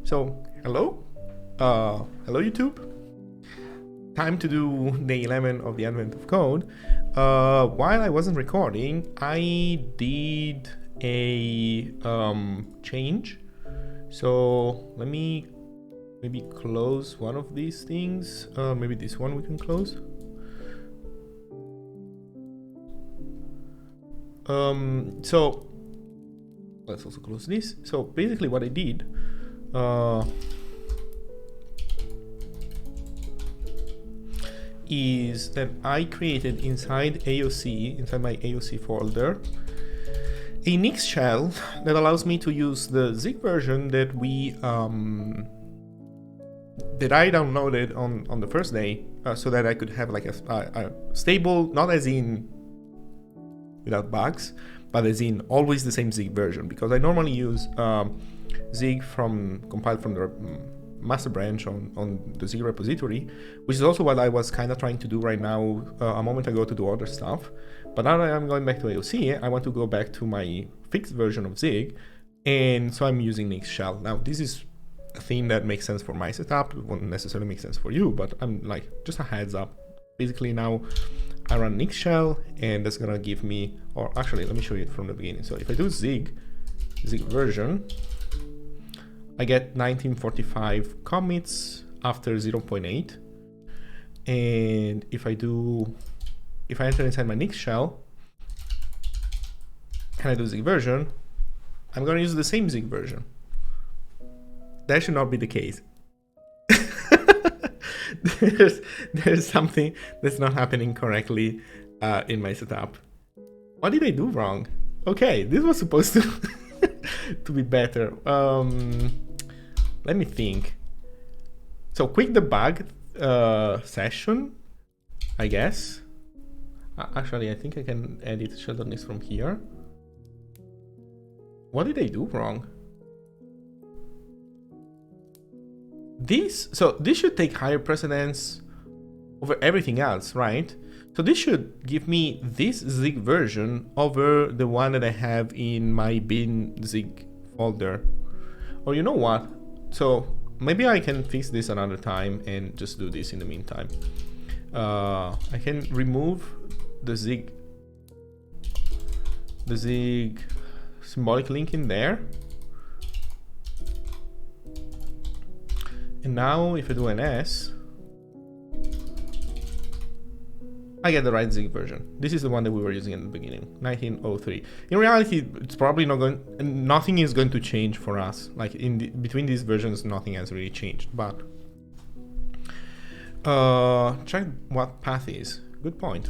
So, hello? Hello YouTube? Time to do day 11 of the Advent of Code. While I wasn't recording, I did a change. So, let me maybe close one of these things. Maybe this one we can close. So, let's also close this. So, basically what I did is that I created inside AOC, inside my AOC folder, a Nix shell that allows me to use the Zig version that we that I downloaded on the first day, so that I could have like a stable, not as in without bugs, but as in always the same Zig version, because I normally use Zig compiled from the master branch on the Zig repository, which is also what I was kind of trying to do right now a moment ago to do other stuff. But now that I'm going back to AOC, I want to go back to my fixed version of Zig, and so I'm using Nix shell. Now this is a thing that makes sense for my setup. It won't necessarily make sense for you, but I'm like, just a heads up. Basically now I run Nix shell, and that's gonna give me, or actually let me show you it from the beginning. So if I do Zig version, I get 1945 commits after 0.8. And if I enter inside my Nix shell and I do Zig version, I'm gonna use the same Zig version. That should not be the case. there's something that's not happening correctly in my setup. What did I do wrong? Okay, this was supposed to to be better. Let me think. So quick debug session, I guess. Actually, I think I can edit Sheldon Nix from here. What did I do wrong? This should take higher precedence over everything else, right? So this should give me this Zig version over the one that I have in my bin Zig folder. Or you know what? So maybe I can fix this another time and just do this in the meantime. I can remove the Zig symbolic link in there. And now if I do an S, I get the right Zig version. This is the one that we were using in the beginning, 1903. In reality, it's probably nothing is going to change for us. Like between these versions, nothing has really changed. But check what path is. Good point.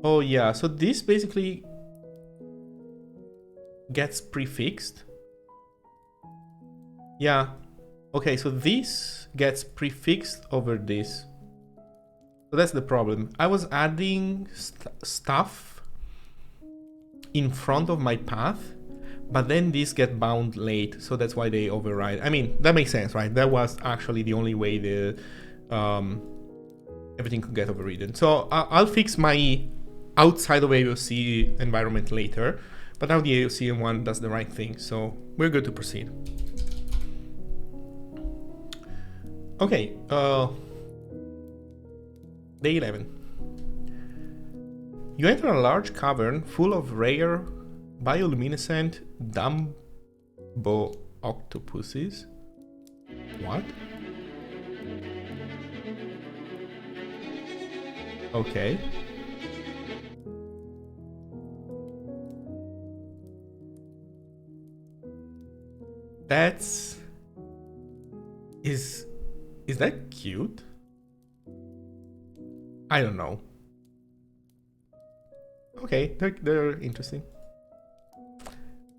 Oh yeah, so this basically gets prefixed. Yeah. Okay, so this gets prefixed over this. So that's the problem. I was adding stuff in front of my path, but then these get bound late, so that's why they override. I mean, that makes sense, right? That was actually the only way the everything could get overridden. So I'll fix my outside of AOC environment later, but now the AOC one does the right thing, so we're good to proceed. Okay, day 11. You enter a large cavern full of rare bioluminescent Dumbo octopuses. What? Okay. Is that cute? I don't know. Okay, they're interesting.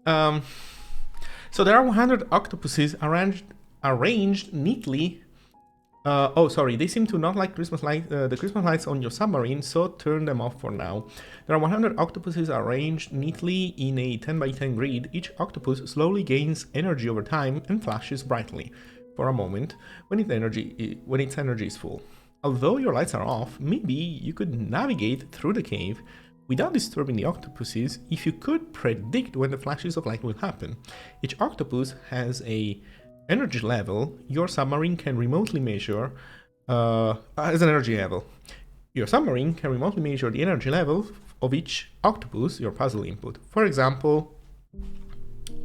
So there are 100 octopuses arranged neatly. Oh, sorry, they seem to not like Christmas light, the Christmas lights on your submarine, so turn them off for now. There are 100 octopuses arranged neatly in a 10 by 10 grid. Each octopus slowly gains energy over time and flashes brightly for a moment when its energy is full. Although your lights are off, maybe you could navigate through the cave Without disturbing the octopuses, if you could predict when the flashes of light will happen, each octopus has a energy level your submarine can remotely measure as an energy level. Your submarine can remotely measure the energy level of each octopus, your puzzle input. For example,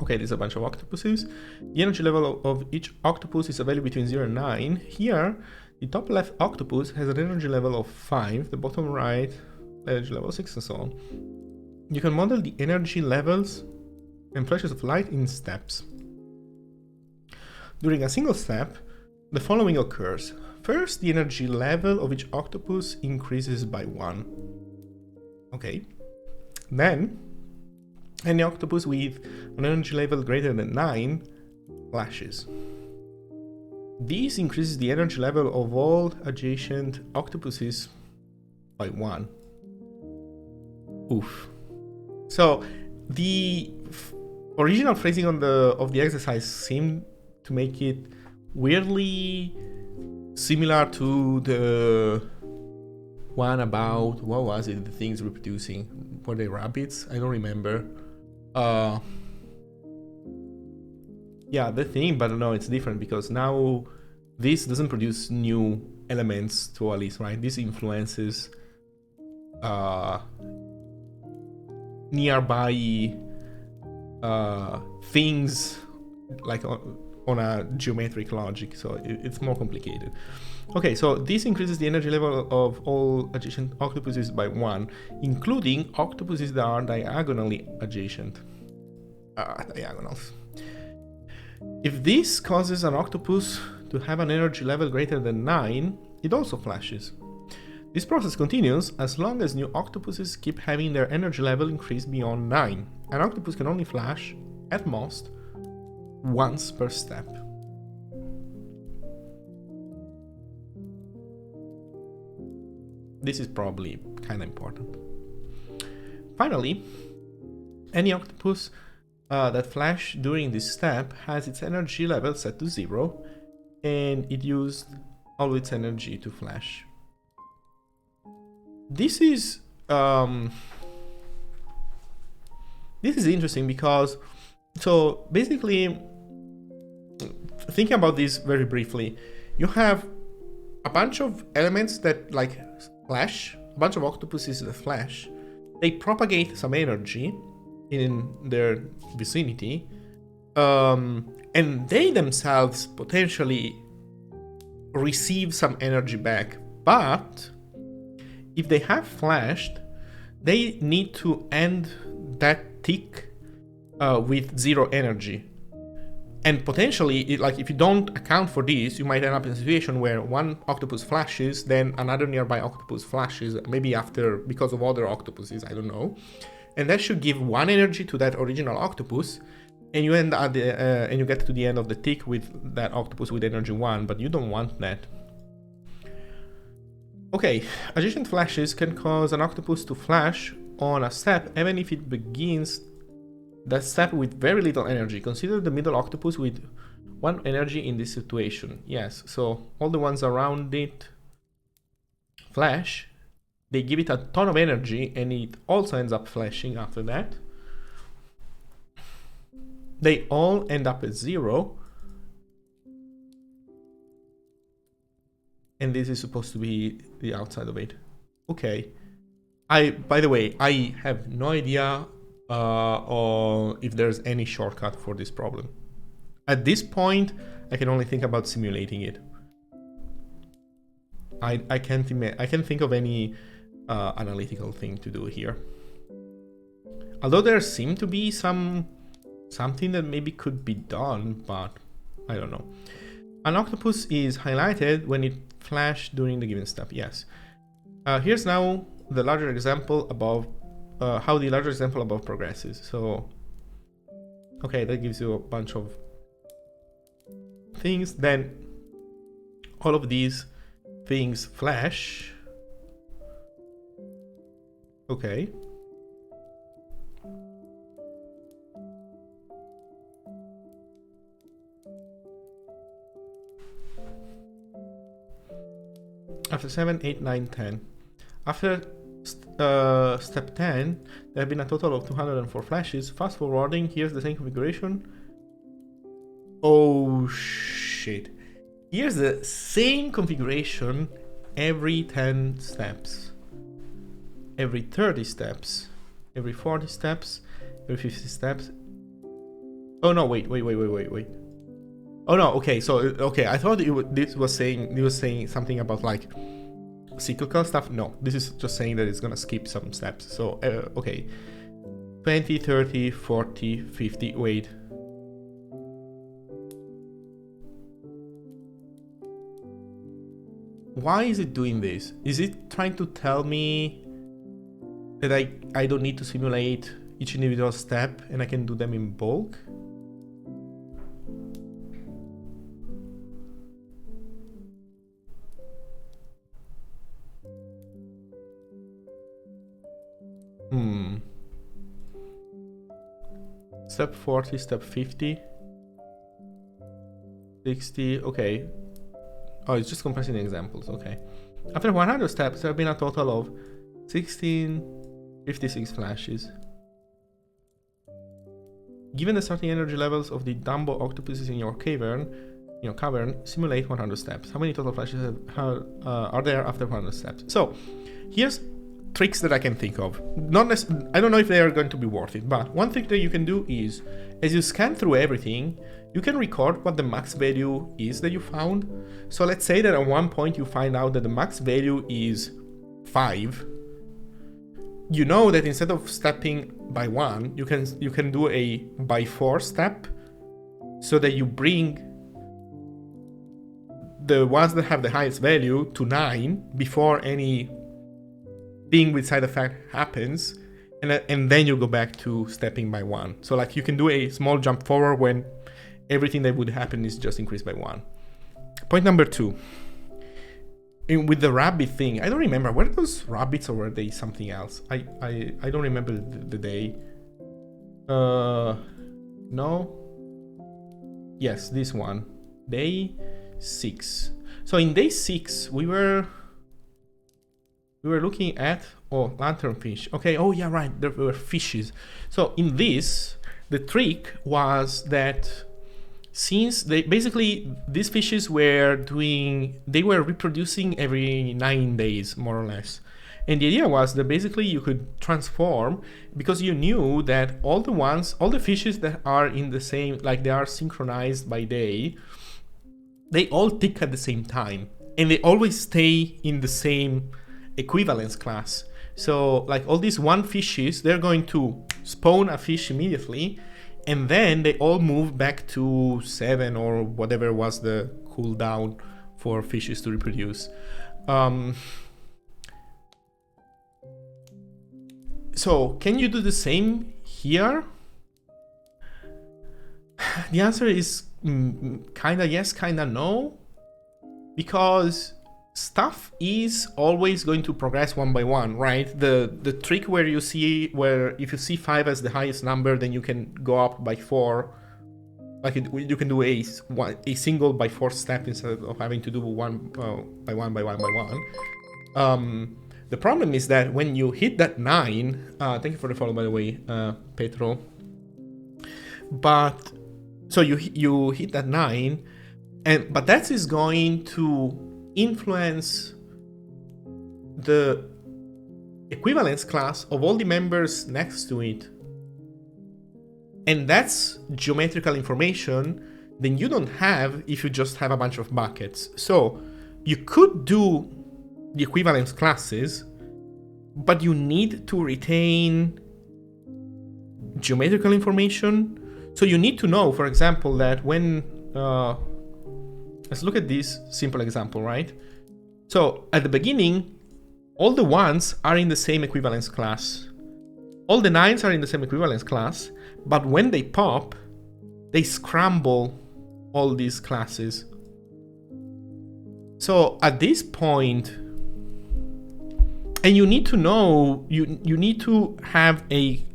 okay, there's a bunch of octopuses. The energy level of each octopus is a value between 0 and 9. Here, the top left octopus has an energy level of 5, the bottom right energy level 6, and so on. You can model the energy levels and flashes of light in steps. During a single step, the following occurs. First, the energy level of each octopus increases by 1. Okay. Then, any octopus with an energy level greater than 9 flashes. This increases the energy level of all adjacent octopuses by 1. Oof. So the original phrasing of the exercise seemed to make it weirdly similar to the one about, what was it, the things reproducing? Were they rabbits? I don't remember. Yeah, the thing, but no, it's different because now this doesn't produce new elements to a list, right? This influences nearby things, like on a geometric logic, so it's more complicated. Okay, so this increases the energy level of all adjacent octopuses by 1, including octopuses that are diagonally adjacent. Diagonals. If this causes an octopus to have an energy level greater than 9, it also flashes. This process continues as long as new octopuses keep having their energy level increase beyond 9. An octopus can only flash, at most, once per step. This is probably kind of important. Finally, any octopus that flashed during this step has its energy level set to 0, and it used all its energy to flash. This is interesting because, so basically, thinking about this very briefly, you have a bunch of elements that like flash, a bunch of octopuses that flash. They propagate some energy in their vicinity, and they themselves potentially receive some energy back. But if they have flashed, they need to end that tick with 0 energy. And potentially, like if you don't account for this, you might end up in a situation where one octopus flashes, then another nearby octopus flashes, maybe after, because of other octopuses, I don't know. And that should give 1 energy to that original octopus, and you end at the and you get to the end of the tick with that octopus with energy 1, but you don't want that. Okay, adjacent flashes can cause an octopus to flash on a step even if it begins that step with very little energy. Consider the middle octopus with 1 energy in this situation. Yes, so all the ones around it flash, they give it a ton of energy, and it also ends up flashing after that. They all end up at 0. And this is supposed to be the outside of it. Okay. By the way, I have no idea or if there's any shortcut for this problem. At this point, I can only think about simulating it. I can't think of any analytical thing to do here. Although there seemed to be something that maybe could be done, but I don't know. An octopus is highlighted when it flashed during the given step. Yes. Here's now the larger example above, how the larger example above progresses. So, okay, that gives you a bunch of things. Then all of these things flash. Okay. After 7, 8, 9, 10. After step 10, there have been a total of 204 flashes. Fast forwarding, here's the same configuration. Oh shit. Here's the same configuration every 10 steps, every 30 steps, every 40 steps, every 50 steps. Oh no, wait. Oh no, okay, so, okay, I thought this was saying something about like cyclical stuff. No, this is just saying that it's gonna skip some steps. So, okay, 20, 30, 40, 50, wait. Why is it doing this? Is it trying to tell me that I don't need to simulate each individual step and I can do them in bulk? Step 40, step 50, 60, okay. Oh, it's just compressing the examples, okay. After 100 steps, there have been a total of 1656 flashes. Given the starting energy levels of the Dumbo octopuses in your cavern, simulate 100 steps. How many total flashes are there after 100 steps? So, here's tricks that I can think of. I don't know if they are going to be worth it, but one thing that you can do is, as you scan through everything, you can record what the max value is that you found. So let's say that at one point you find out that the max value is 5. You know that instead of stepping by 1, you can do a by 4 step, so that you bring the ones that have the highest value to 9 before any thing with side effect happens, and then you go back to stepping by 1. So like you can do a small jump forward when everything that would happen is just increased by 1. Point number 2. With the rabbit thing, I don't remember, were those rabbits or were they something else? I don't remember the day. No. Yes, this one. Day 6. So in day 6, we were looking at, lanternfish. Okay, oh yeah, right, there were fishes. So in this, the trick was that since these fishes were reproducing every 9 days, more or less. And the idea was that basically you could transform, because you knew that all the fishes that are in the same, like they are synchronized by day, they all tick at the same time. And they always stay in the same equivalence class. So like all these 1 fishes, they're going to spawn a fish immediately, and then they all move back to 7 or whatever was the cooldown for fishes to reproduce. So can you do the same here? The answer is kinda yes, kinda no, because stuff is always going to progress one by one, right? The trick where if you see 5 as the highest number, then you can go up by 4. Like you can do a single by 4 step instead of having to do one by one. The problem is that when you hit that 9, thank you for the follow, by the way, Petro. But so you hit that 9, but that is going to influence the equivalence class of all the members next to it. And that's geometrical information that you don't have if you just have a bunch of buckets. So you could do the equivalence classes, but you need to retain geometrical information. So you need to know, for example, that when let's look at this simple example, right? So at the beginning, all the 1s are in the same equivalence class. All the 9s are in the same equivalence class, but when they pop, they scramble all these classes. So at this point, and you need to know, you need to have a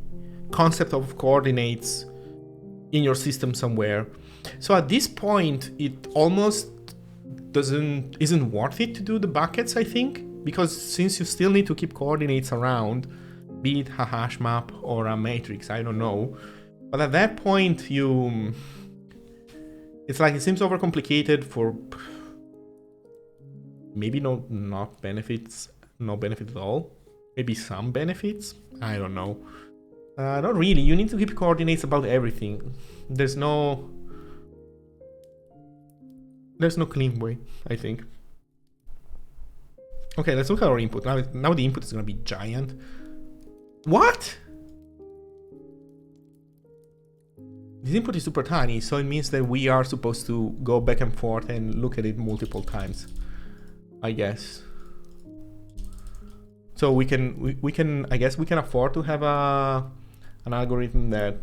concept of coordinates in your system somewhere. So at this point, it almost isn't worth it to do the buckets, I think, because since you still need to keep coordinates around, be it a hash map or a matrix, I don't know. But at that point, it's like it seems overcomplicated for maybe no benefit at all. Maybe some benefits. I don't know. Not really. You need to keep coordinates about everything. There's no clean way, I think. Okay, let's look at our input. Now the input is gonna be giant. What? This input is super tiny, so it means that we are supposed to go back and forth and look at it multiple times, I guess. So we can I guess we can afford to have an algorithm that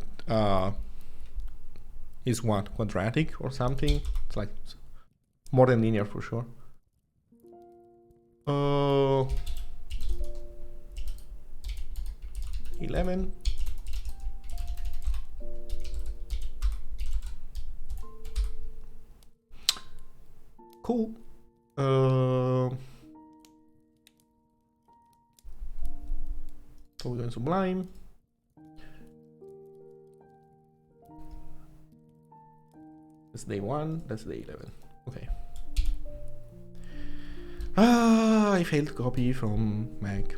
is what, quadratic or something. It's like more than linear for sure. 11. Cool. So we're going Sublime. That's day 1, that's day 11. Okay. I failed to copy from Mac.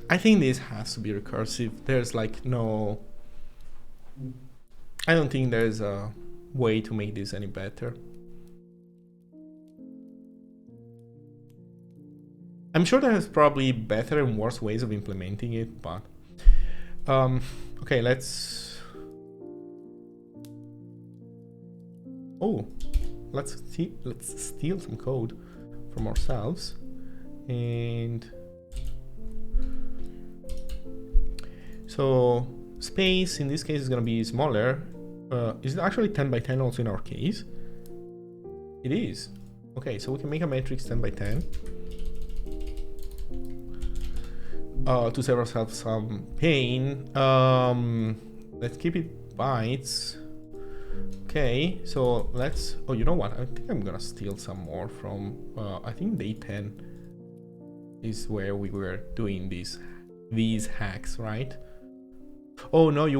I think this has to be recursive. There's like no... I don't think there's a way to make this any better. I'm sure there's probably better and worse ways of implementing it, but... okay, let's... Oh, let's steal some code from ourselves. And... so space in this case is going to be smaller. Is it actually 10 by 10 also in our case? It is. Okay, so we can make a matrix 10 by 10 to save ourselves some pain. Let's keep it bytes. Okay, so let's... oh, you know what? I think I'm gonna steal some more from... I think day 10 is where we were doing these hacks, right? Oh no, you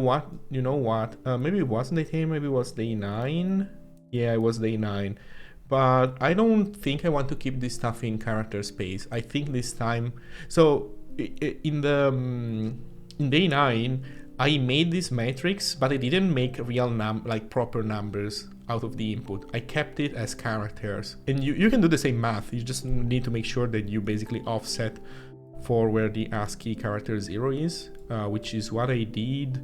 know what? Maybe it wasn't day 10, maybe it was day 9. Yeah, it was day 9. But I don't think I want to keep this stuff in character space. I think this time... so in day 9, I made this matrix, but I didn't make real proper numbers out of the input. I kept it as characters. And you can do the same math. You just need to make sure that you basically offset for where the ASCII character 0 is, which is what I did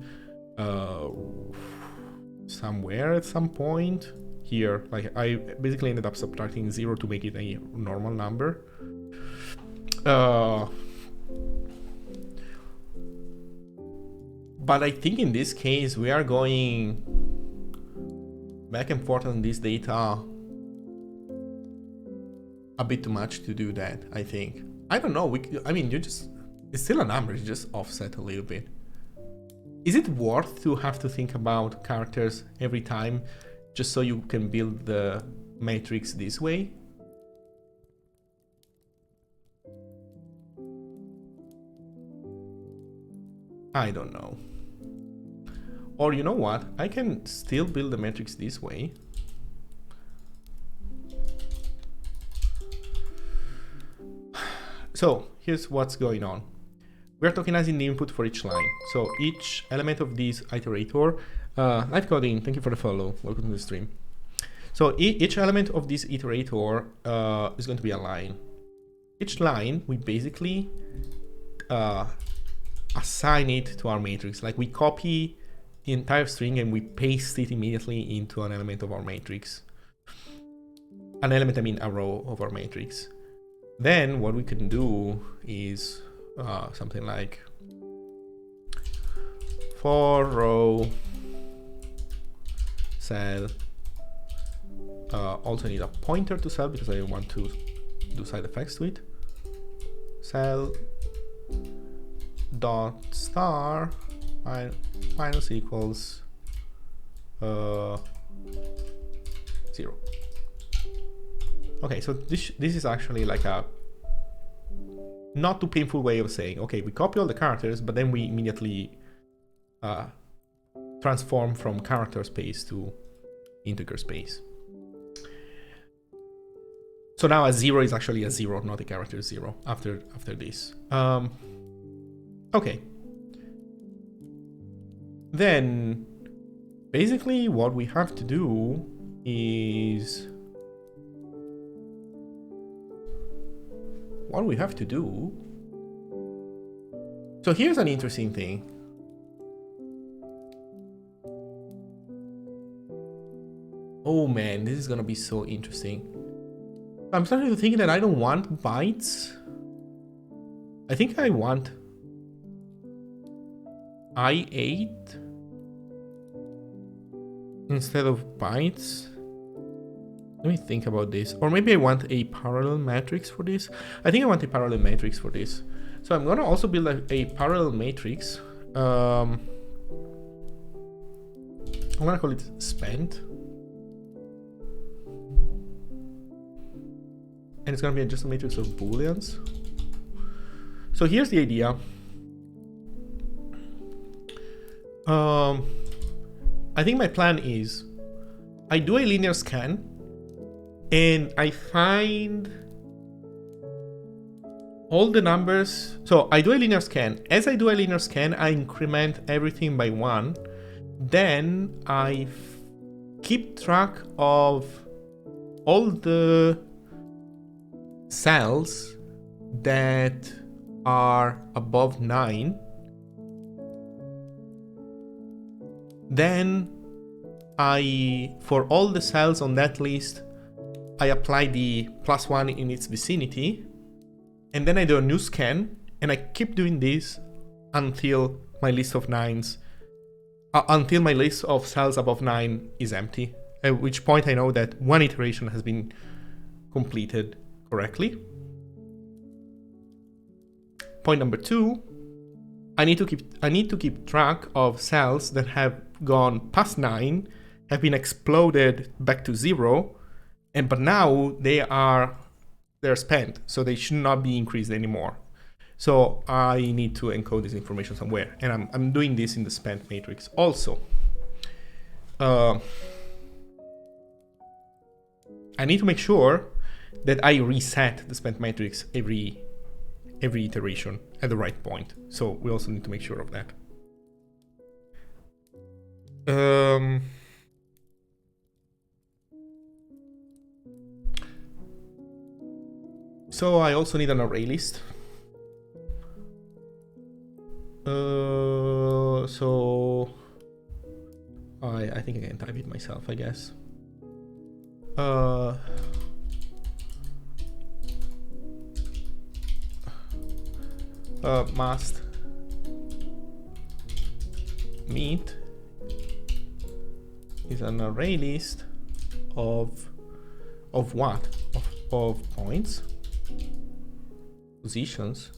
somewhere at some point here. Like I basically ended up subtracting 0 to make it a normal number. But I think in this case we are going back and forth on this data a bit too much to do that, I think. I don't know, I mean, it's still a number, you just offset a little bit. Is it worth to have to think about characters every time just so you can build the matrix this way? I don't know. Or you know what, I can still build the matrix this way. So here's what's going on. We're tokenizing the input for each line. So each element of this iterator, live coding, thank you for the follow, welcome to the stream. So each element of this iterator is going to be a line. Each line, we basically assign it to our matrix. Like we copy the entire string and we paste it immediately into an element of our matrix. An element, I mean a row of our matrix. Then what we can do is something like for row cell, also need a pointer to cell because I want to do side effects to it. Cell dot star minus equals 0. Okay, so this is actually like a not too painful way of saying, okay, we copy all the characters, but then we immediately transform from character space to integer space. So now a 0 is actually a 0, not a character 0 after this. Okay. Then basically what we have to do is so here's an interesting thing. Oh man, this is gonna be so interesting. I'm starting to think that I don't want bytes. I think I want I8 instead of bytes. Let me think about this. Or maybe I want a parallel matrix for this. I think I want a parallel matrix for this. So I'm gonna also build a parallel matrix. I'm gonna call it spent. And it's gonna be just a matrix of booleans. So here's the idea. I think my plan is I do a linear scan and I find all the numbers. So I do a linear scan. As I do a linear scan, I increment everything by 1. Then I keep track of all the cells that are above 9. Then for all the cells on that list, I apply the +1 in its vicinity, and then I do a new scan, and I keep doing this until my list of until my list of cells above 9 is empty, at which point I know that one iteration has been completed correctly. Point number 2, I need to keep track of cells that have gone past 9, have been exploded back to 0, but now they're spent, so they should not be increased anymore. So I need to encode this information somewhere, and I'm doing this in the spent matrix also. I need to make sure that I reset the spent matrix every iteration at the right point. So we also need to make sure of that. So I also need an array list. So I think I can type it myself, I guess. Must meet is an array list of what? Of points, positions,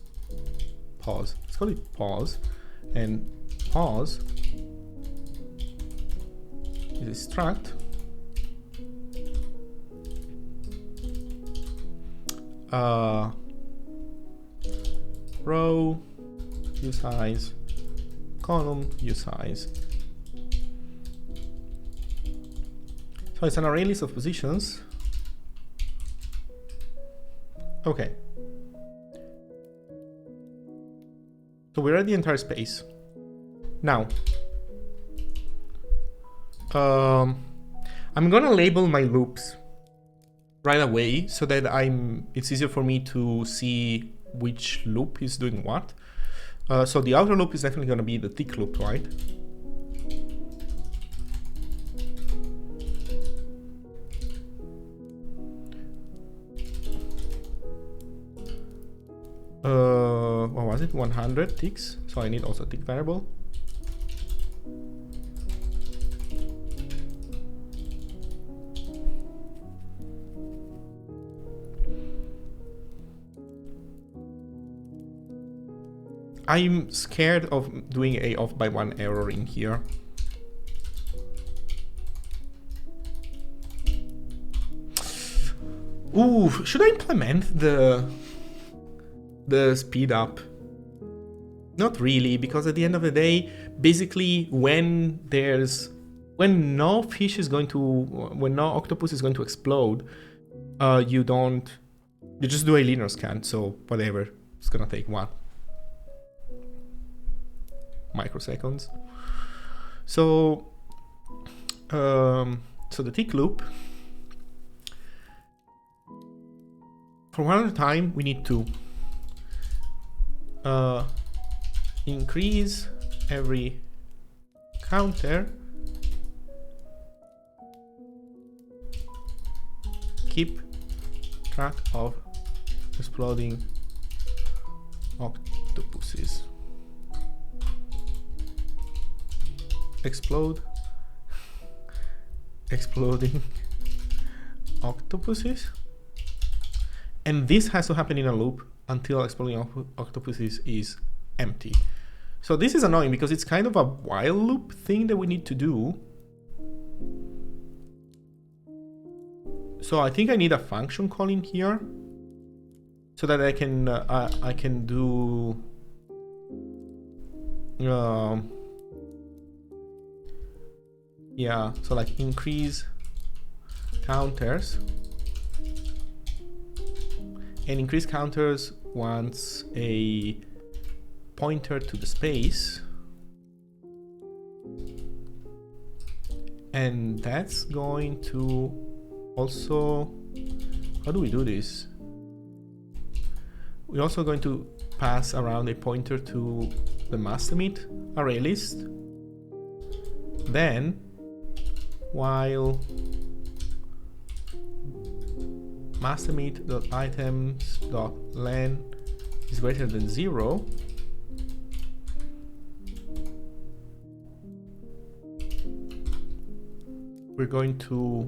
pause. Let's call it pause, and pause is a struct row usize, column usize. So it's an array list of positions. Okay. So we're at the entire space. Now, I'm gonna label my loops right away so that it's easier for me to see which loop is doing what. So the outer loop is definitely gonna be the tick loop, right? What was it? 100 ticks. So I need also a tick variable. I'm scared of doing a off by 1 error in here. Ooh, should I implement the speed up? Not really, because at the end of the day, basically when no octopus is going to explode, you just do a linear scan, so whatever, it's gonna take 1 microseconds. So the tick loop, for one at a time, we need to increase every counter, keep track of exploding octopuses. Exploding octopuses. And this has to happen in a loop until exploding octopuses is empty. So this is annoying because it's kind of a while loop thing that we need to do. So I think I need a function call in here so that I can do yeah, so like increase counters, and increase counters wants a pointer to the space, and that's going to also, how do we do this? We're also going to pass around a pointer to the master meat array list. Then, while master meat.items.len is greater than 0, we're going to,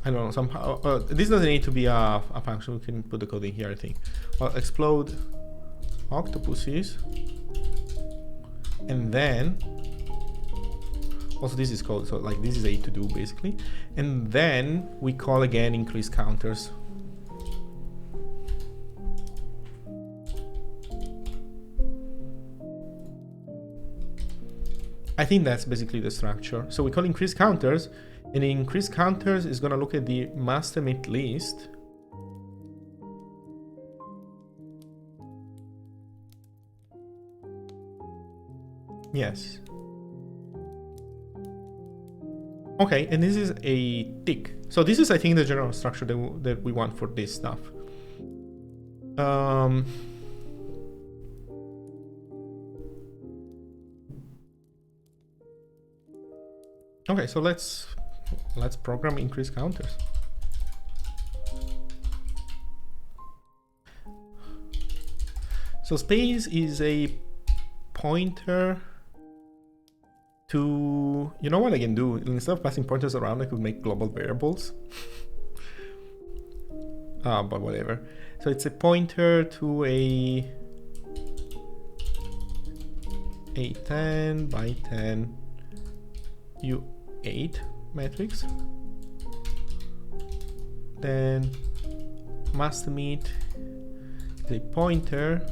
I don't know, somehow, this doesn't need to be a function, we can put the code in here, I think. Well, explode octopuses, and then, also this is code, so like this is a to do basically, and then we call again increase counters. I think that's basically the structure. So we call increase counters, and the increase counters is going to look at the master meat list. Yes. Okay, and this is a tick. So this is, I think, the general structure that we want for this stuff. Okay, so let's program increase counters. So space is a pointer to, you know what I can do? Instead of passing pointers around, I could make global variables. But whatever. So it's a pointer to a 10 by 10 U8 matrix. Then master meat is a pointer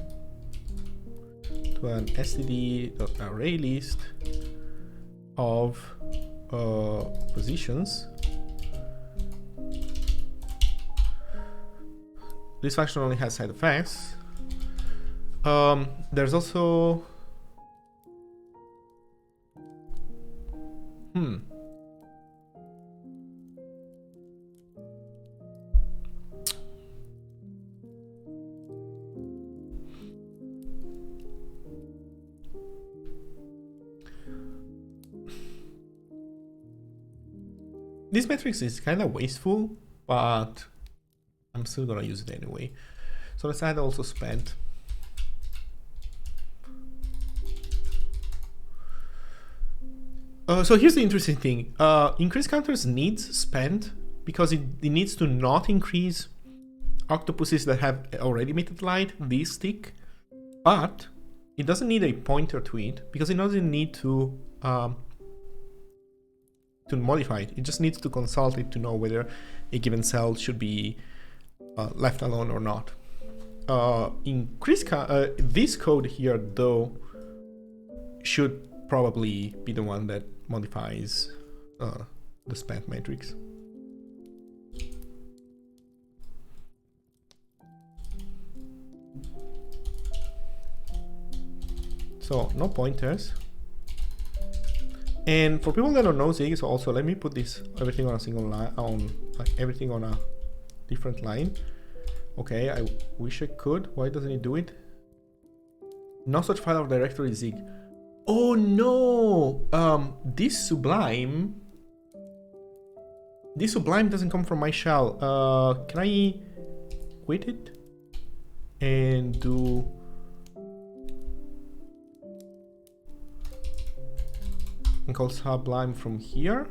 to an std.array list of positions. This function only has side effects. There's also this matrix is kind of wasteful, but I'm still gonna use it anyway. So let's add also spent. So here's the interesting thing. Increase counters needs spent because it needs to not increase octopuses that have already emitted light, this tick, but it doesn't need a pointer to it because it doesn't need to modify it. It just needs to consult it to know whether a given cell should be left alone or not. This code here, though, should probably be the one that modifies the spent matrix. So no pointers. And for people that don't know Zig, so also let me put this everything on a single line, everything on a different line. Okay, I wish I could. Why doesn't it do it? No such file or directory Zig. Oh no! This Sublime doesn't come from my shell. Can I quit it and do and call Sublime from here?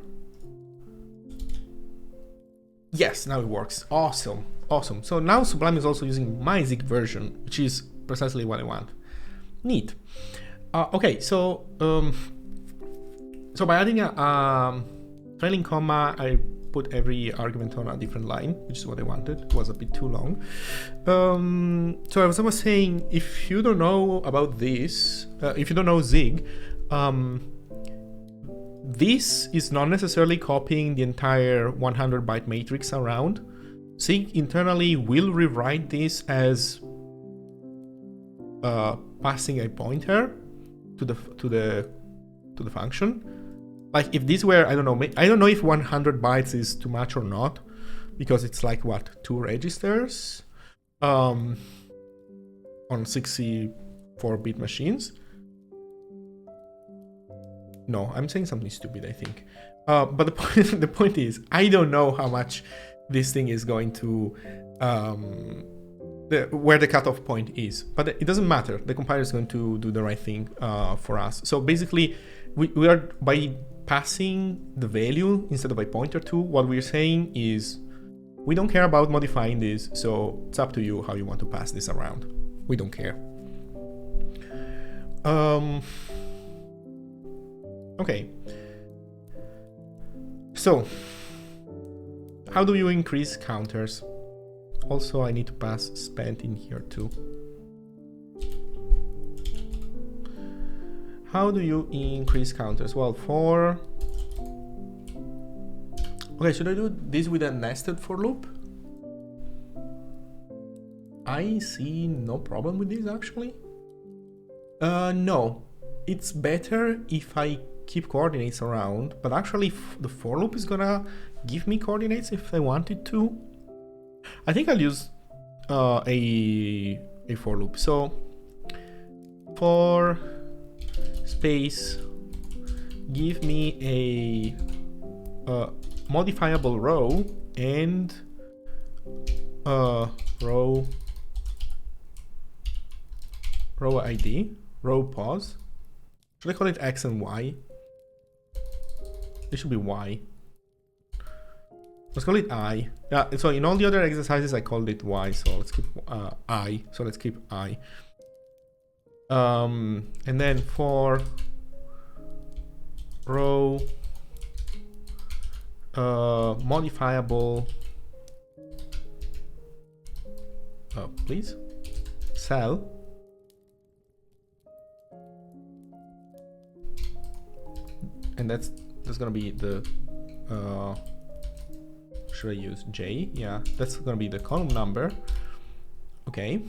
Yes, now it works. Awesome, awesome. So now Sublime is also using my Zig version, which is precisely what I want. Neat. Okay, so by adding a trailing comma, I put every argument on a different line, which is what I wanted. It was a bit too long. So as I was saying, if you don't know about this, if you don't know Zig, this is not necessarily copying the entire 100-byte matrix around. Zig internally will rewrite this as passing a pointer to the function. Like if this were, I don't know if 100 bytes is too much or not, because it's like what, 2 registers on 64-bit machines. No, I'm saying something stupid, I think. But the point is, I don't know how much this thing is going to, where the cutoff point is. But it doesn't matter. The compiler is going to do the right thing for us. So basically, we are, by passing the value instead of a pointer to, what we're saying is, we don't care about modifying this, so it's up to you how you want to pass this around. We don't care. Okay, so how do you increase counters? Also, I need to pass spent in here too. How do you increase counters? Well, okay, should I do this with a nested for loop? I see no problem with this actually. No, it's better if I keep coordinates around, but actually the for loop is gonna give me coordinates if I wanted to. I think I'll use a for loop. So for space, give me a modifiable row and row ID, row pause. Should I call it X and Y? It should be Y. Let's call it I. Yeah, so in all the other exercises I called it Y, so let's keep I. So let's keep I. And then for row modifiable please cell, and that's gonna be the should I use J? Yeah, that's gonna be the column number. Okay,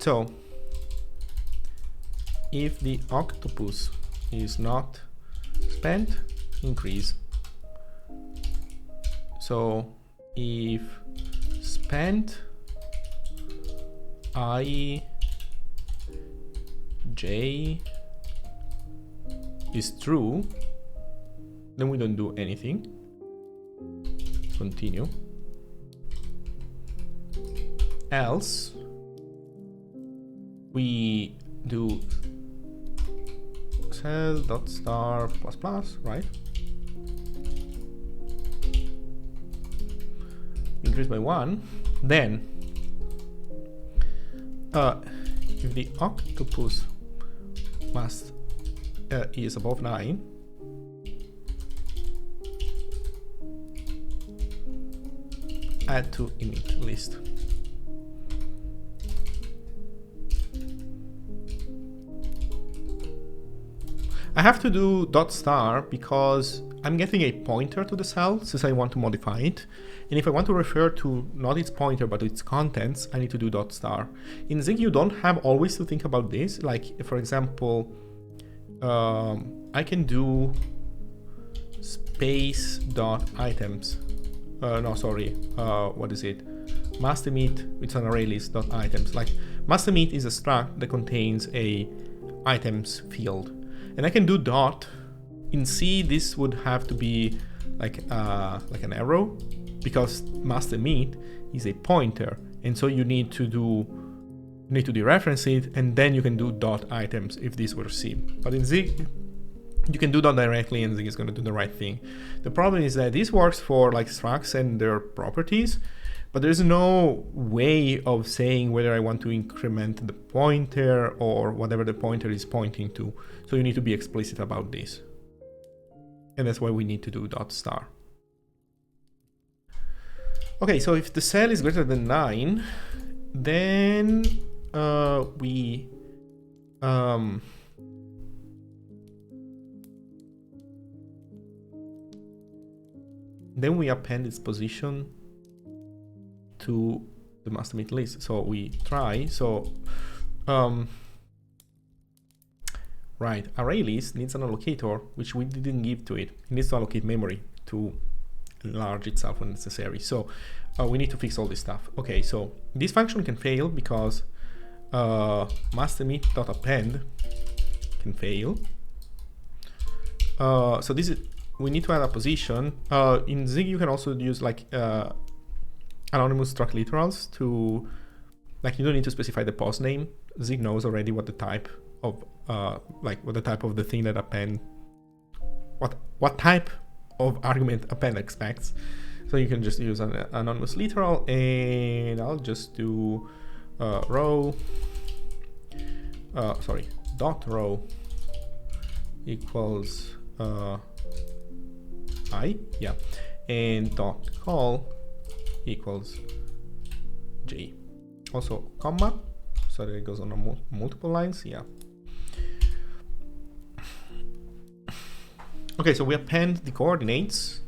so if the octopus is not spent, increase. So if spent I J is true, then we don't do anything. Continue. Else we do cell.star plus plus, right? Increase by 1. Then if the octopus must is above 9, add to init list. I have to do dot star because I'm getting a pointer to the cell since I want to modify it. And if I want to refer to not its pointer but its contents, I need to do dot star. In Zig, you don't have always to think about this. Like, for example, I can do space dot items. No, sorry. What is it? Master meat with an array list dot items. Like, master meat is a struct that contains a items field. And I can do dot. In C, this would have to be like an arrow, because master meat is a pointer, and so you need to dereference it, and then you can do dot items if this were C. But in Zig, you can do dot directly, and Zig is going to do the right thing. The problem is that this works for like structs and their properties, but there's no way of saying whether I want to increment the pointer or whatever the pointer is pointing to. So you need to be explicit about this. And that's why we need to do dot star. Okay, so if the cell is greater than 9, then we append its position to the master meat list. So we try. So right, array list needs an allocator, which we didn't give to it. It needs to allocate memory to enlarge itself when necessary. So we need to fix all this stuff. Okay, so this function can fail because master meat.append can fail. So this is, we need to add a position. In Zig, you can also use like anonymous struct literals to, like, you don't need to specify the post name. Zig knows already what the type of what the type of the thing that append, what type of argument append expects. So you can just use an anonymous literal, and I'll just do dot row equals I, yeah, and dot call equals J. Also comma, so that it goes on multiple lines, yeah. Okay, so we append the coordinates.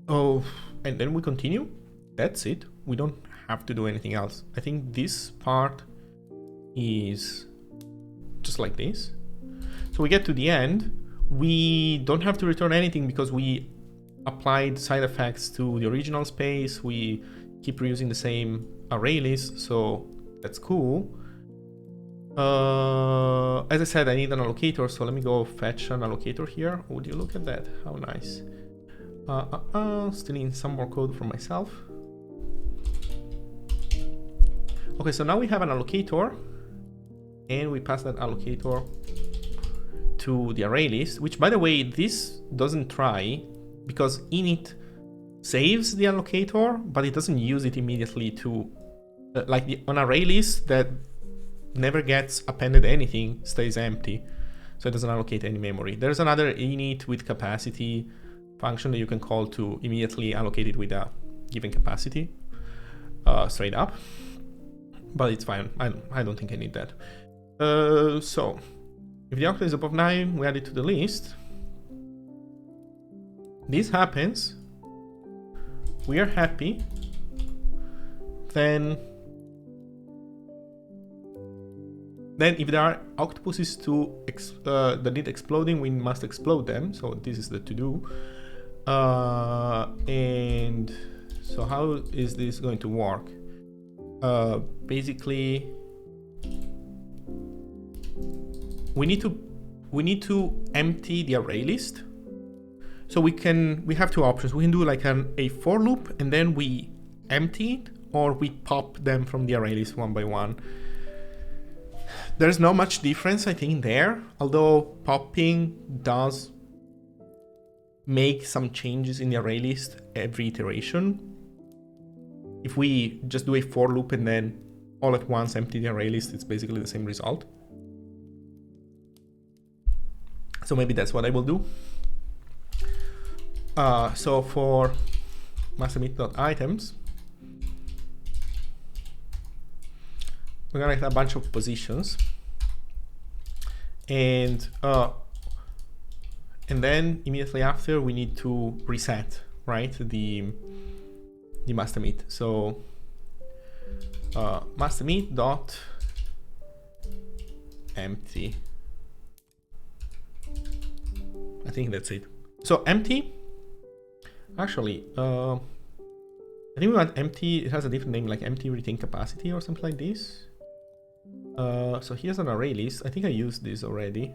Oh, and then we continue. That's it. We don't have to do anything else. I think this part is just like this. So we get to the end. We don't have to return anything because we applied side effects to the original space. We keep reusing the same array list, so that's cool. As I said, I need an allocator, so let me go fetch an allocator here. Would you look at that? How nice. Still need some more code for myself. Okay, so now we have an allocator, and we pass that allocator to the array list, which, by the way, this doesn't try because init saves the allocator, but it doesn't use it immediately to, like an array list that never gets appended anything stays empty, so it doesn't allocate any memory. There's another init with capacity function that you can call to immediately allocate it with a given capacity straight up, but it's fine. I don't think I need that. So if the octet is above 9, we add it to the list. This happens. We are happy. Then if there are octopuses that need exploding, we must explode them. So this is the to-do. And so how is this going to work? Basically, we need to empty the array list. So we have two options. We can do like a for loop, and then we empty it, or we pop them from the array list one by one. There's not much difference, I think, there, although popping does make some changes in the array list every iteration. If we just do a for loop and then all at once empty the array list, it's basically the same result. So maybe that's what I will do. So for mastermeet.items, we're gonna get a bunch of positions, and then immediately after we need to reset, right, the mastermeet. So mastermeet dot empty. I think that's it. So empty. Actually, I think we want empty. It has a different name, like empty retain capacity or something like this. So here's an array list. I think I used this already.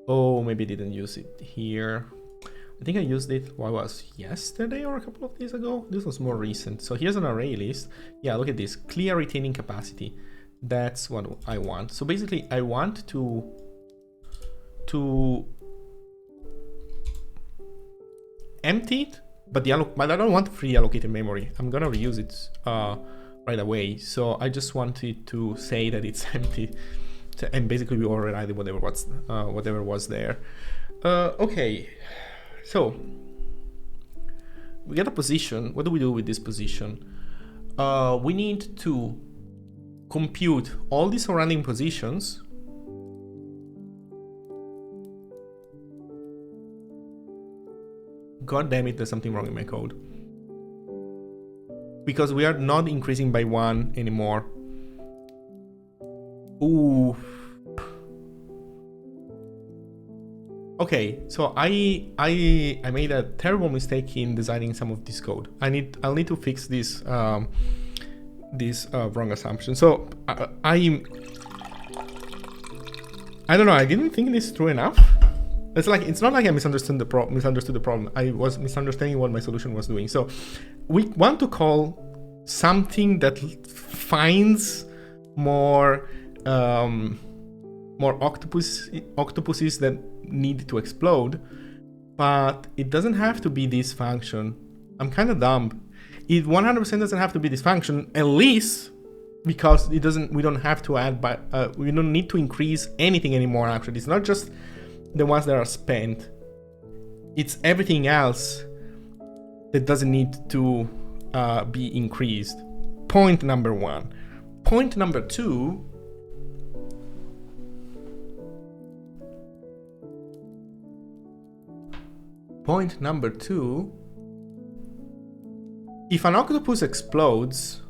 Oh, maybe I didn't use it here. I think I used it, what was yesterday or a couple of days ago? This was more recent. So here's an array list. Yeah, look at this, clear retaining capacity. That's what I want. So basically I want to empty it, but I don't want free allocated memory. I'm gonna reuse it right away. So I just wanted to say that it's empty, and basically we override whatever was there. Okay, so we get a position. What do we do with this position? We need to compute all the surrounding positions. God damn it, there's something wrong in my code. Because we are not increasing by 1 anymore. Ooh. Okay, so I made a terrible mistake in designing some of this code. I'll need to fix this wrong assumption. So I don't know. I didn't think this through enough. It's not like I misunderstood the problem. I was misunderstanding what my solution was doing. So we want to call something that finds more octopuses that need to explode, but it doesn't have to be this function. I'm kind of dumb. It 100% doesn't have to be this function, at least because it doesn't. We don't have to add, but we don't need to increase anything anymore. Actually, it's not just the ones that are spent. It's everything else that doesn't need to be increased. Point number 1. Point number 2. Point number 2. If an octopus explodes,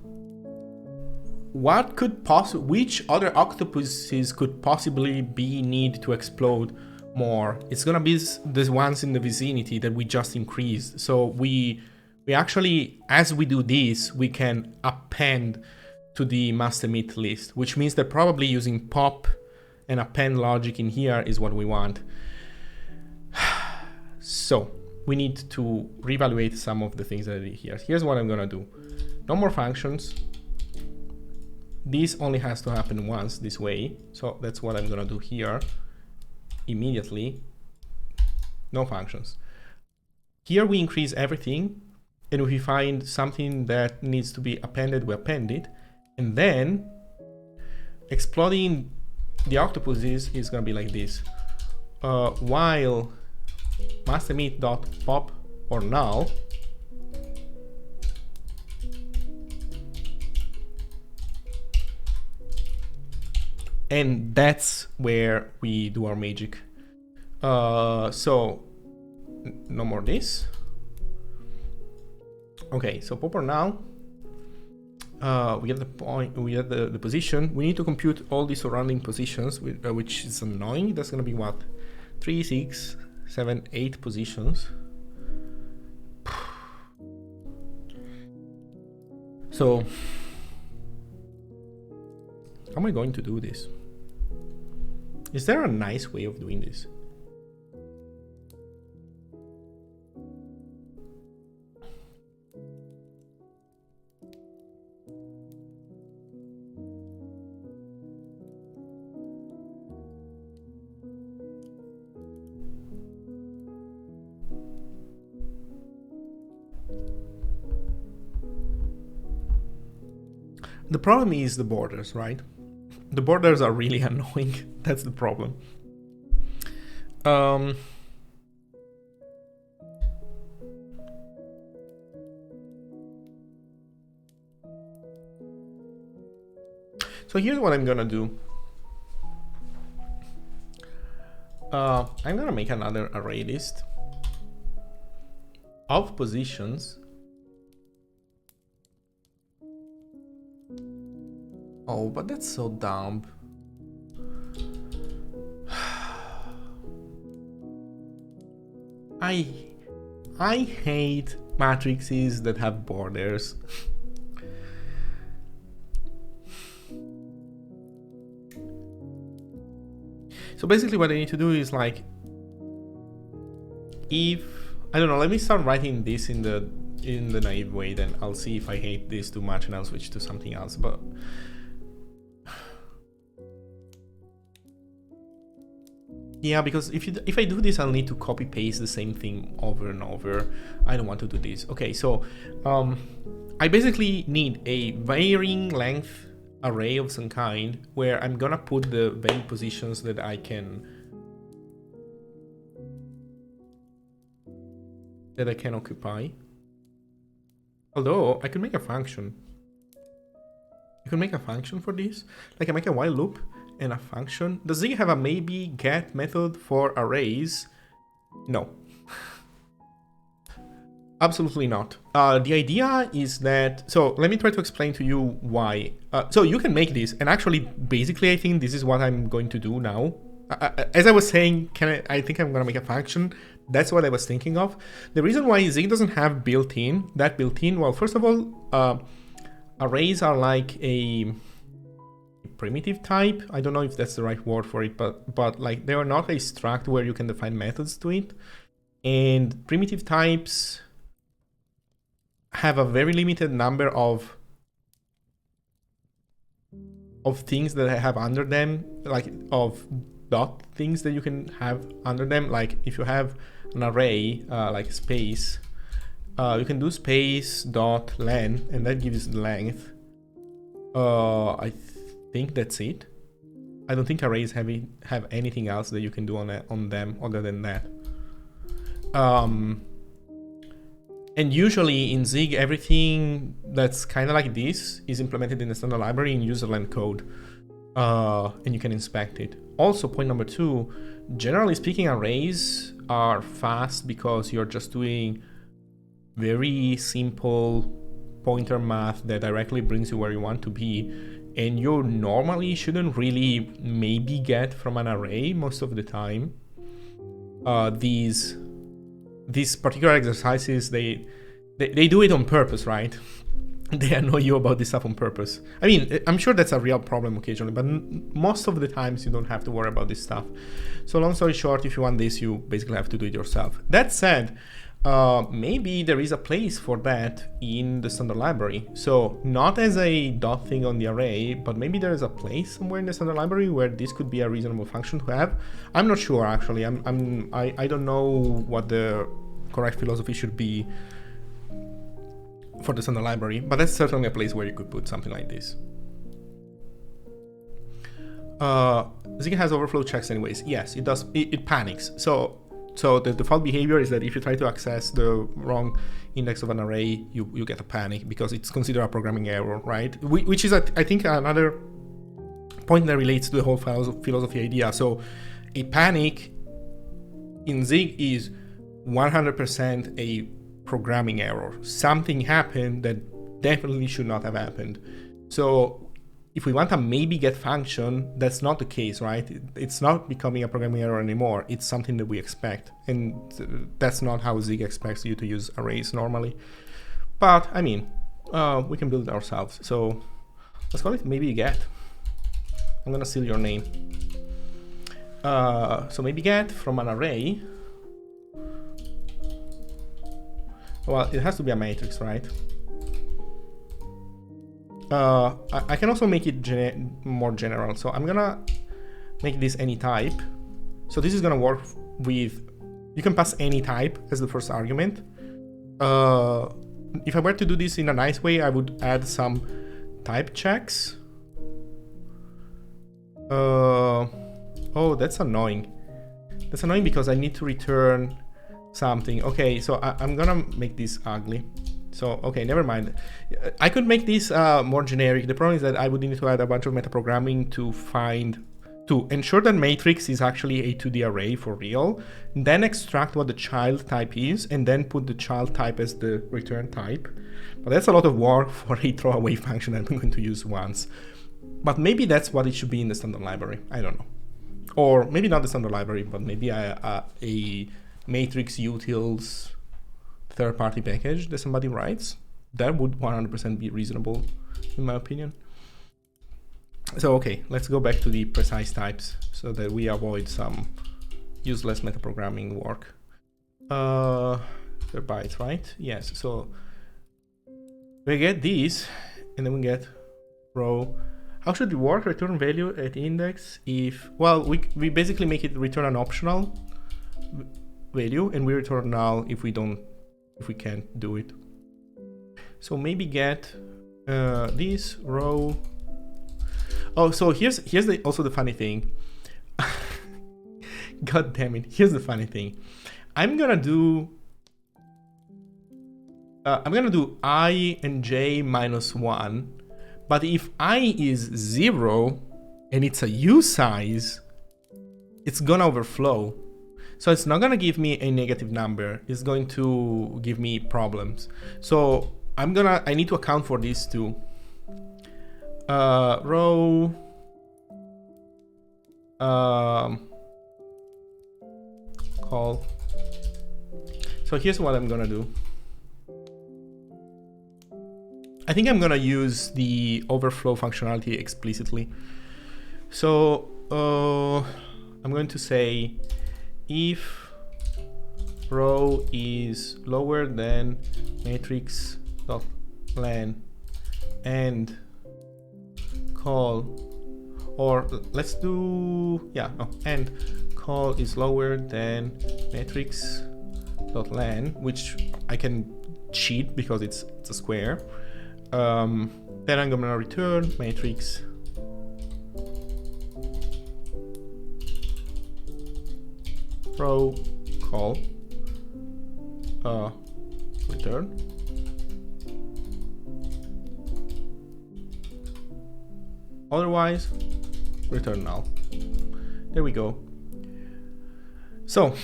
which other octopuses could possibly need to explode more? It's gonna be the ones in the vicinity that we just increased. So we actually, as we do this, we can append to the mastermeet list, which means that probably using pop and append logic in here is what we want. So we need to reevaluate some of the things that I did here. Here's what I'm gonna do. No more functions. This only has to happen once this way. So that's what I'm gonna do here. Immediately, no functions. Here we increase everything, and if we find something that needs to be appended, we append it. And then exploding the octopuses is gonna be like this. While mastermeet.pop or null and that's where we do our magic. So no more this. Okay, so pop or null. We get the point. We get the position. We need to compute all the surrounding positions, which is annoying. That's gonna be what, 3, 6, 7, 8 positions. So how am I going to do this? Is there a nice way of doing this? The problem is the borders, right? The borders are really annoying. That's the problem. So here's what I'm gonna do. I'm gonna make another array list of positions. Oh, but that's so dumb. I hate matrices that have borders. So basically what I need to do is like, if, I don't know, let me start writing this in the naive way, then I'll see if I hate this too much and I'll switch to something else. But yeah, because if I do this, I'll need to copy paste the same thing over and over. I don't want to do this. Okay, so I basically need a varying length array of some kind where I'm gonna put the valid positions that I can occupy. Although I could make a function. You can make a function for this. Like I make a while loop and a function. Does Zig have a maybe get method for arrays? No. Absolutely not. The idea is that, so let me try to explain to you why. So you can make this, and actually, basically, I think this is what I'm going to do now. As I was saying, I think I'm gonna make a function. That's what I was thinking of. The reason why Zig doesn't have built-in, well, first of all, arrays are like a primitive type. I don't know if that's the right word for it, but like they are not a struct where you can define methods to it. And primitive types have a very limited number of things that I have under them, like of dot things that you can have under them. Like if you have an array like space, you can do space dot len, and that gives the length. I think that's it. I don't think arrays have anything else that you can do on them other than that. And usually in Zig, everything that's kind of like this is implemented in the standard library in userland code, and you can inspect it. Also, point number 2, generally speaking, arrays are fast because you're just doing very simple pointer math that directly brings you where you want to be, and you normally shouldn't really maybe get from an array most of the time. These particular exercises, they do it on purpose, right? They annoy you about this stuff on purpose. I mean, I'm sure that's a real problem occasionally, but most of the times you don't have to worry about this stuff. So long story short, if you want this, you basically have to do it yourself. That said, maybe there is a place for that in the standard library. So not as a dot thing on the array, but maybe there is a place somewhere in the standard library where this could be a reasonable function to have. I'm not sure actually. I don't know what the correct philosophy should be for the standard library, but that's certainly a place where you could put something like this. Zig has overflow checks anyways. Yes, it does. It panics. So the default behavior is that if you try to access the wrong index of an array, you get a panic because it's considered a programming error, right? Which is, I think, another point that relates to the whole philosophy idea. So a panic in Zig is 100% a programming error. Something happened that definitely should not have happened. So if we want a maybe get function, that's not the case, right? It's not becoming a programming error anymore. It's something that we expect. And that's not how Zig expects you to use arrays normally. But I mean, we can build it ourselves. So let's call it maybe get. I'm gonna steal your name. So maybe get from an array. Well, it has to be a matrix, right? I can also make it more general. So I'm gonna make this any type. So this is gonna work with, you can pass any type as the first argument. If I were to do this in a nice way, I would add some type checks. Oh, that's annoying. That's annoying because I need to return something. Okay, so I'm gonna make this ugly. So, okay, never mind. I could make this more generic. The problem is that I would need to add a bunch of metaprogramming to ensure that matrix is actually a 2D array for real, then extract what the child type is, and then put the child type as the return type. But that's a lot of work for a throwaway function that I'm going to use once. But maybe that's what it should be in the standard library. I don't know. Or maybe not the standard library, but maybe a matrix utils third-party package that somebody writes. That would 100% be reasonable, in my opinion. So, okay, let's go back to the precise types so that we avoid some useless metaprogramming work. They're bytes, right? Yes, so we get these, and then we get row. How should it work? Return value at index if, well, we basically make it return an optional value, and we return null if we can't do it. So maybe get this row. Oh, so here's also the funny thing. God damn it! Here's the funny thing. I'm gonna do I and j minus 1, but if I is 0 and it's a U size, it's gonna overflow. So it's not gonna give me a negative number. It's going to give me problems. So I need to account for these too. Row call. So here's what I'm gonna do. I think I'm gonna use the overflow functionality explicitly. So I'm going to say if row is lower than matrix.len and call, or let's do, yeah, no, and call is lower than matrix.len, which I can cheat because it's a square. Then I'm gonna return matrix row call return. Otherwise, return null. There we go. So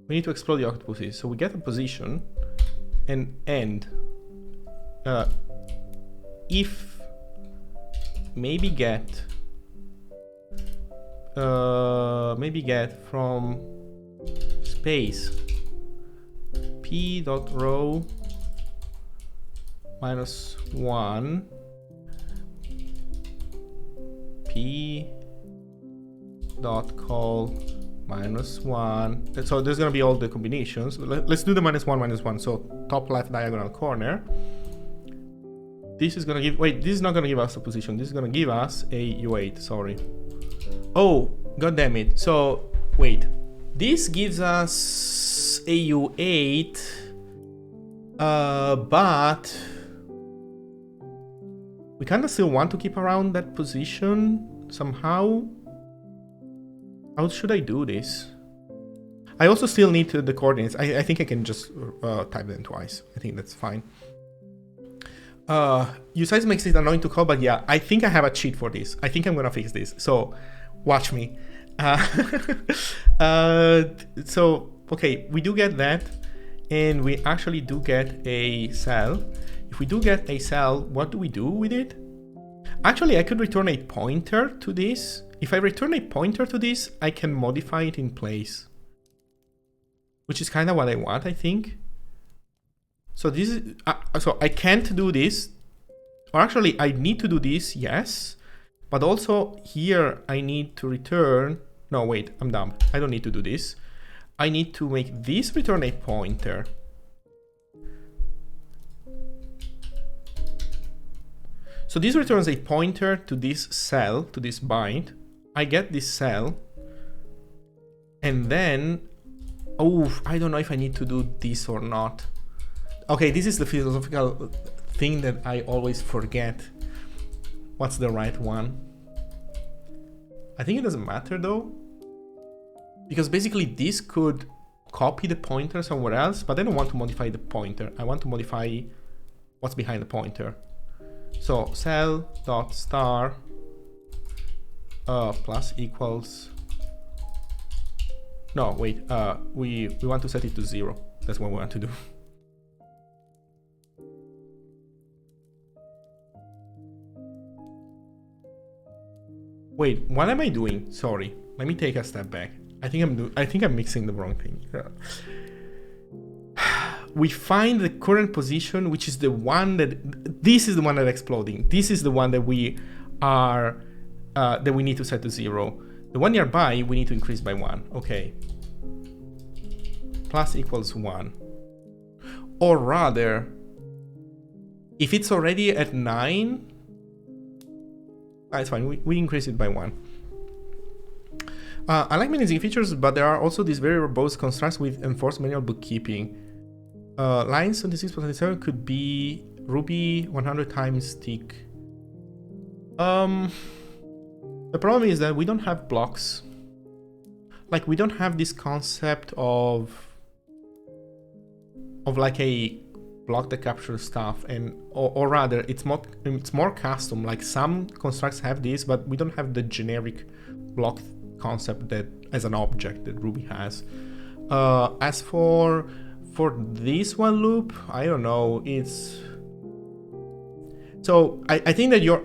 we need to explore the octopuses. So we get a position and end. If maybe get from space p.row minus 1 p dot call minus 1. So there's gonna be all the combinations. Let's do the minus 1. So top left diagonal corner. This is gonna give, wait, this is not gonna give us a position. This is gonna give us a U8, sorry. Oh, god damn it. So wait, this gives us a U8, but we kind of still want to keep around that position somehow. How should I do this? I also still need the coordinates. I think I can just type them twice. I think that's fine. Usize makes it annoying to call, but yeah, I think I have a cheat for this. I think I'm gonna fix this. So watch me. So okay, we do get that, and we actually do get a cell. If we do get a cell, what do we do with it? Actually, I could return a pointer to this. If I return a pointer to this, I can modify it in place, which is kind of what I want, I think. So this is, so I can't do this, or actually I need to do this, yes, but also here I need to return, no wait, I'm dumb, I don't need to do this. I need to make this return a pointer. So this returns a pointer to this cell, to this bind. I get this cell, and then, oh, I don't know if I need to do this or not. Okay, this is the philosophical thing that I always forget. What's the right one? I think it doesn't matter though, because basically this could copy the pointer somewhere else, but I don't want to modify the pointer. I want to modify what's behind the pointer. So cell.star plus equals. No, wait. We want to set it to 0. That's what we want to do. Wait, what am I doing? Sorry. Let me take a step back. I think I'm mixing the wrong thing. We find the current position, which is the one that this is the one that's exploding. This is the one that we are that we need to set to 0. The one nearby we need to increase by 1. Okay. Plus equals 1. Or rather, if it's already at 9, it's fine. We increase it by 1. I like managing features, but there are also these very verbose constructs with enforced manual bookkeeping. Lines 26.7 could be Ruby 100 times tick. The problem is that we don't have blocks. Like, we don't have this concept of like a block that captures stuff, and or rather it's more custom. Like, some constructs have this, but we don't have the generic block concept that as an object that Ruby has. As for this one loop, I don't know. It's so I think that you're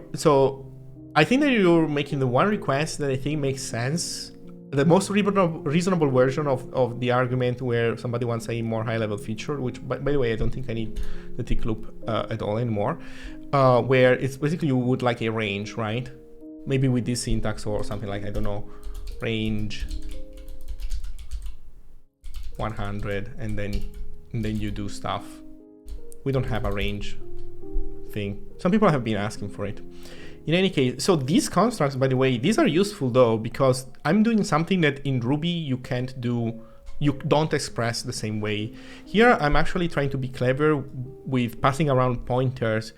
making the one request that I think makes sense. The most reasonable version of the argument where somebody wants a more high-level feature, which, by the way, I don't think I need the tick loop at all anymore, where it's basically you would like a range, right? Maybe with this syntax or something like, I don't know, range 100, and then you do stuff. We don't have a range thing. Some people have been asking for it. In any case, so these constructs, by the way, these are useful though, because I'm doing something that in Ruby you can't do, you don't express the same way. Here I'm actually trying to be clever with passing around pointers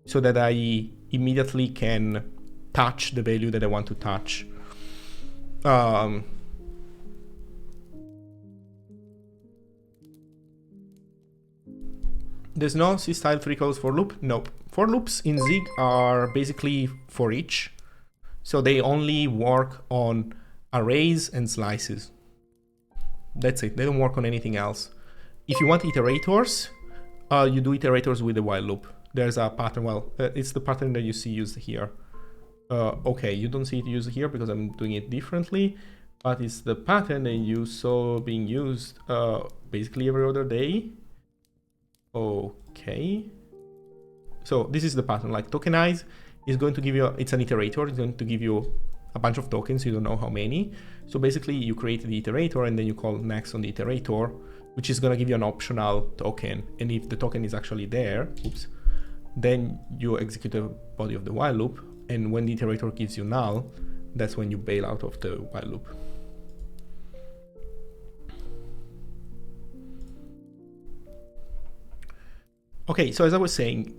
so that I immediately can touch the value that I want to touch. There's no C-style 3 calls for loop? Nope. For loops in Zig are basically for each. So they only work on arrays and slices. That's it. They don't work on anything else. If you want iterators, you do iterators with the while loop. There's a pattern. Well, it's the pattern that you see used here. Okay, you don't see it used here because I'm doing it differently, but it's the pattern that you saw being used basically every other day. Okay. So this is the pattern. Like, tokenize is going to give you, it's an iterator. It's going to give you a bunch of tokens. You don't know how many. So basically you create the iterator and then you call next on the iterator, which is going to give you an optional token. And if the token is actually there, oops, then you execute the body of the while loop. And when the iterator gives you null, that's when you bail out of the while loop. Okay, so as I was saying,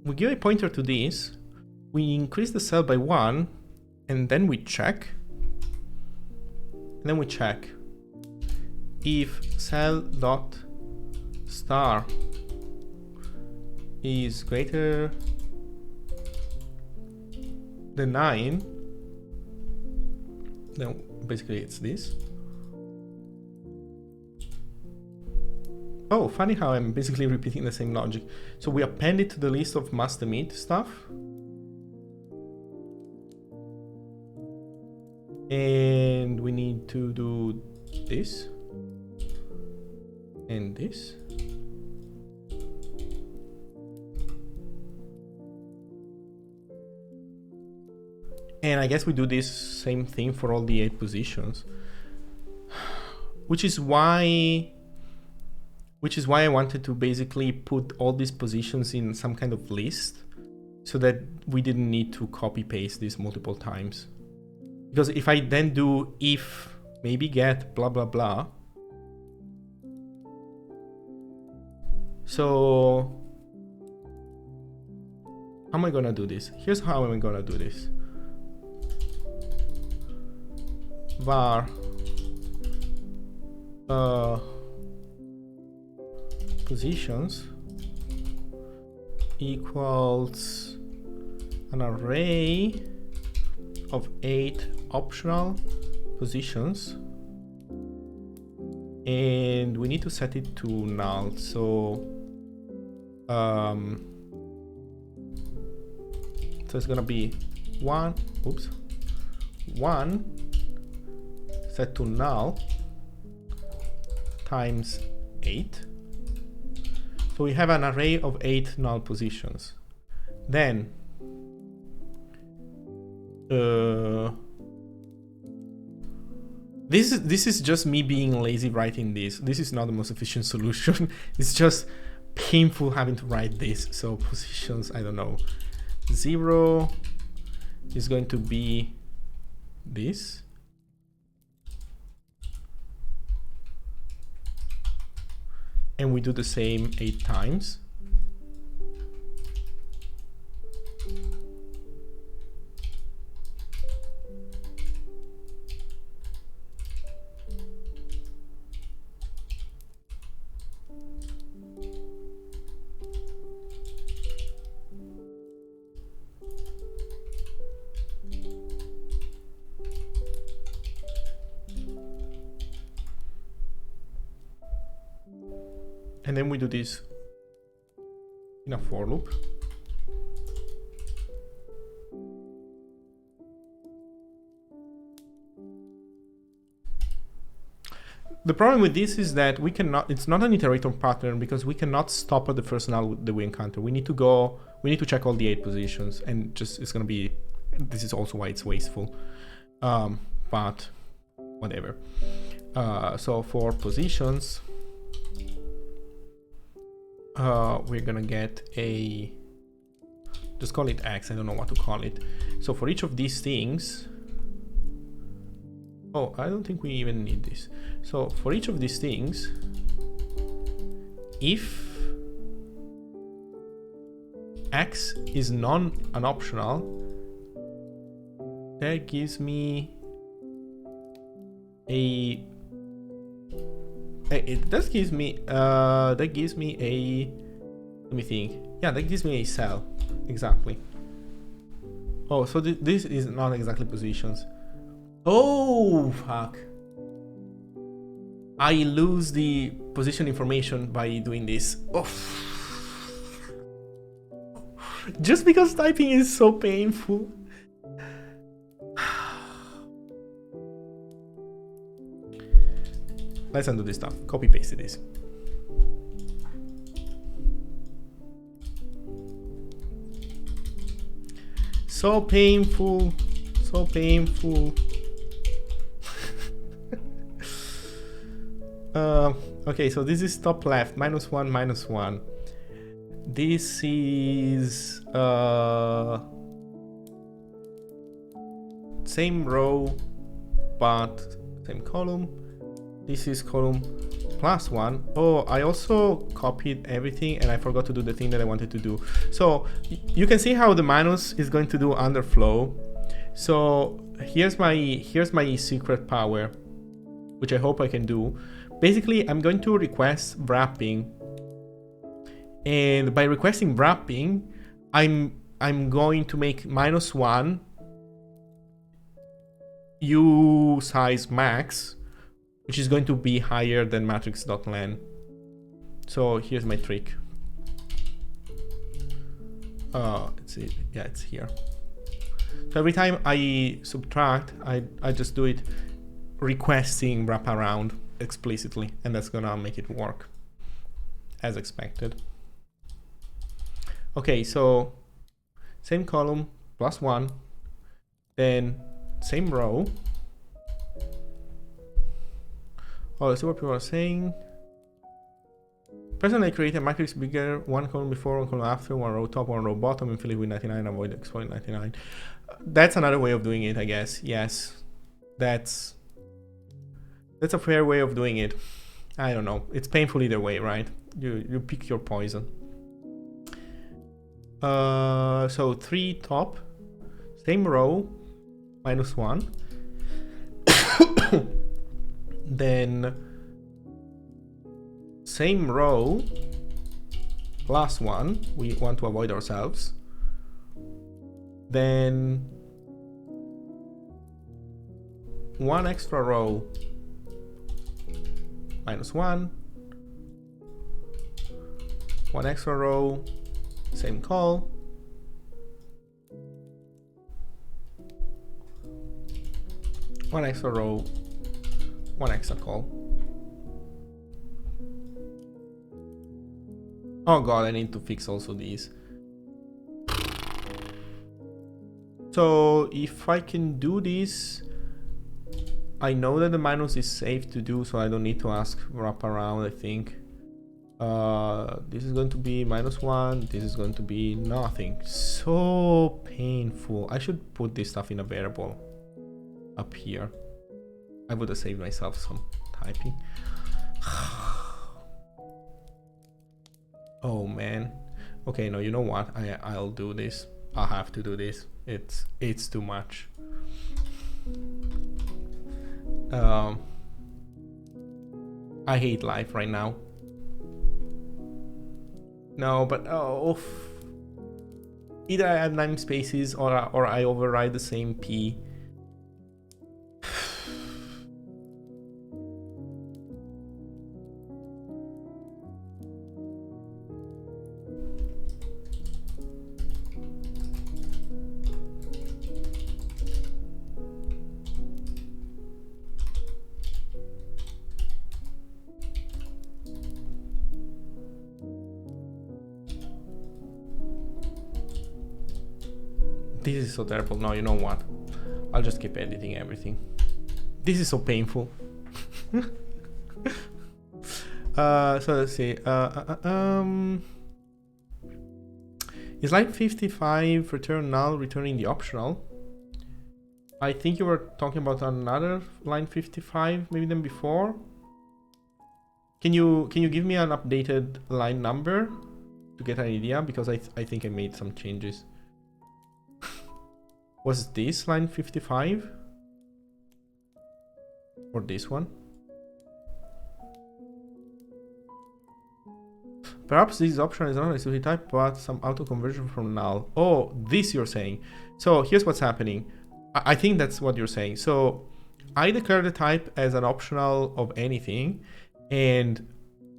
we give a pointer to this, we increase the cell by 1, and then we check. And then we check if cell.star is greater than 9, then basically it's this. Oh, funny how I'm basically repeating the same logic. So we append it to the list of must emit stuff. And we need to do this. And this. And I guess we do this same thing for all the 8 positions. Which is why I wanted to basically put all these positions in some kind of list so that we didn't need to copy paste this multiple times. Because if I then do if maybe get blah blah blah, so how am I gonna do this? Here's how I'm gonna do this. Var positions equals an array of 8 optional positions, and we need to set it to null. So so it's gonna be 1 set to null times 8. So we have an array of 8 null positions. Then this is just me being lazy writing this. This is not the most efficient solution. It's just painful having to write this. So positions, I don't know, 0 is going to be this. And we do the same 8 times. And then we do this in a for loop. The problem with this is that we cannot, it's not an iterator pattern because we cannot stop at the first null that we encounter. We need to go, we need to check all the 8 positions, and just it's going to be, this is also why it's wasteful. But whatever. So for positions, we're gonna get a, just call it X, I don't know what to call it. So for each of these things, oh, I don't think we even need this. So for each of these things, if X is an optional, that gives me a, it does gives me that gives me a, let me think, yeah, that gives me a cell, exactly. Oh, so this is not exactly positions. Oh fuck, I lose the position information by doing this. Oh, just because typing is so painful. Let's undo this stuff. Copy paste this. So painful. So painful. Okay, so this is top left, -1, -1. This is same row, but same column. This is column +1. Oh, I also copied everything and I forgot to do the thing that I wanted to do. So you can see how the minus is going to do underflow. So here's my secret power, which I hope I can do. Basically, I'm going to request wrapping, and by requesting wrapping, I'm going to make -1 u size max, which is going to be higher than matrix.len. So here's my trick. It's here. So every time I subtract, I just do it requesting wraparound explicitly, and that's gonna make it work as expected. Okay, so same column +1, then same row. Oh, let's see what people are saying. Present, I create a matrix bigger, one column before, one column after, one row top, one row bottom, and fill it with 99, avoid exploit 99. That's another way of doing it, I guess. Yes, that's a fair way of doing it. I don't know. It's painful either way, right? You pick your poison. So 3 top, same row, -1. Then same row, +1. We want to avoid ourselves. Then 1 extra row, -1. 1 extra row, same call. One extra row, 1 extra call. Oh god, I need to fix also these. So if I can do this, I know that the minus is safe to do, so I don't need to ask wrap around, I think. This is going to be -1, this is going to be nothing. So painful. I should put this stuff in a variable up here. I would have saved myself some typing. Oh man. Okay, no, you know what? I'll do this. I'll have to do this. It's too much. I hate life right now. No, but either I add namespaces or I override the same P. This is so terrible. No, you know what? I'll just keep editing everything. This is so painful. So let's see. Is line 55 return null returning the optional? I think you were talking about another line 55 maybe than before. Can you give me an updated line number to get an idea? Because I think I made some changes. Was this line 55? Or this one? Perhaps this option is not a type, but some auto conversion from null. Oh, this you're saying. So here's what's happening. I think that's what you're saying. So I declare the type as an optional of anything, and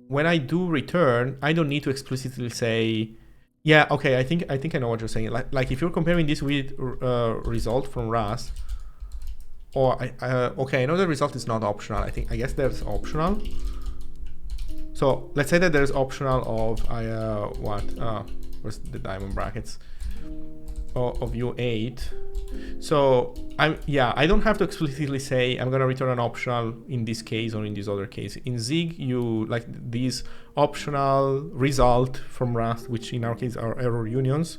when I do return, I don't need to explicitly say, yeah, okay, I think I know what you're saying. Like if you're comparing this with result from Rust, or okay, I know the result is not optional. I guess there's optional. So let's say that there's optional of where's the diamond brackets of U8. So I don't have to explicitly say I'm gonna return an optional in this case or in this other case. In Zig, you like these optional result from Rust, which in our case are error unions.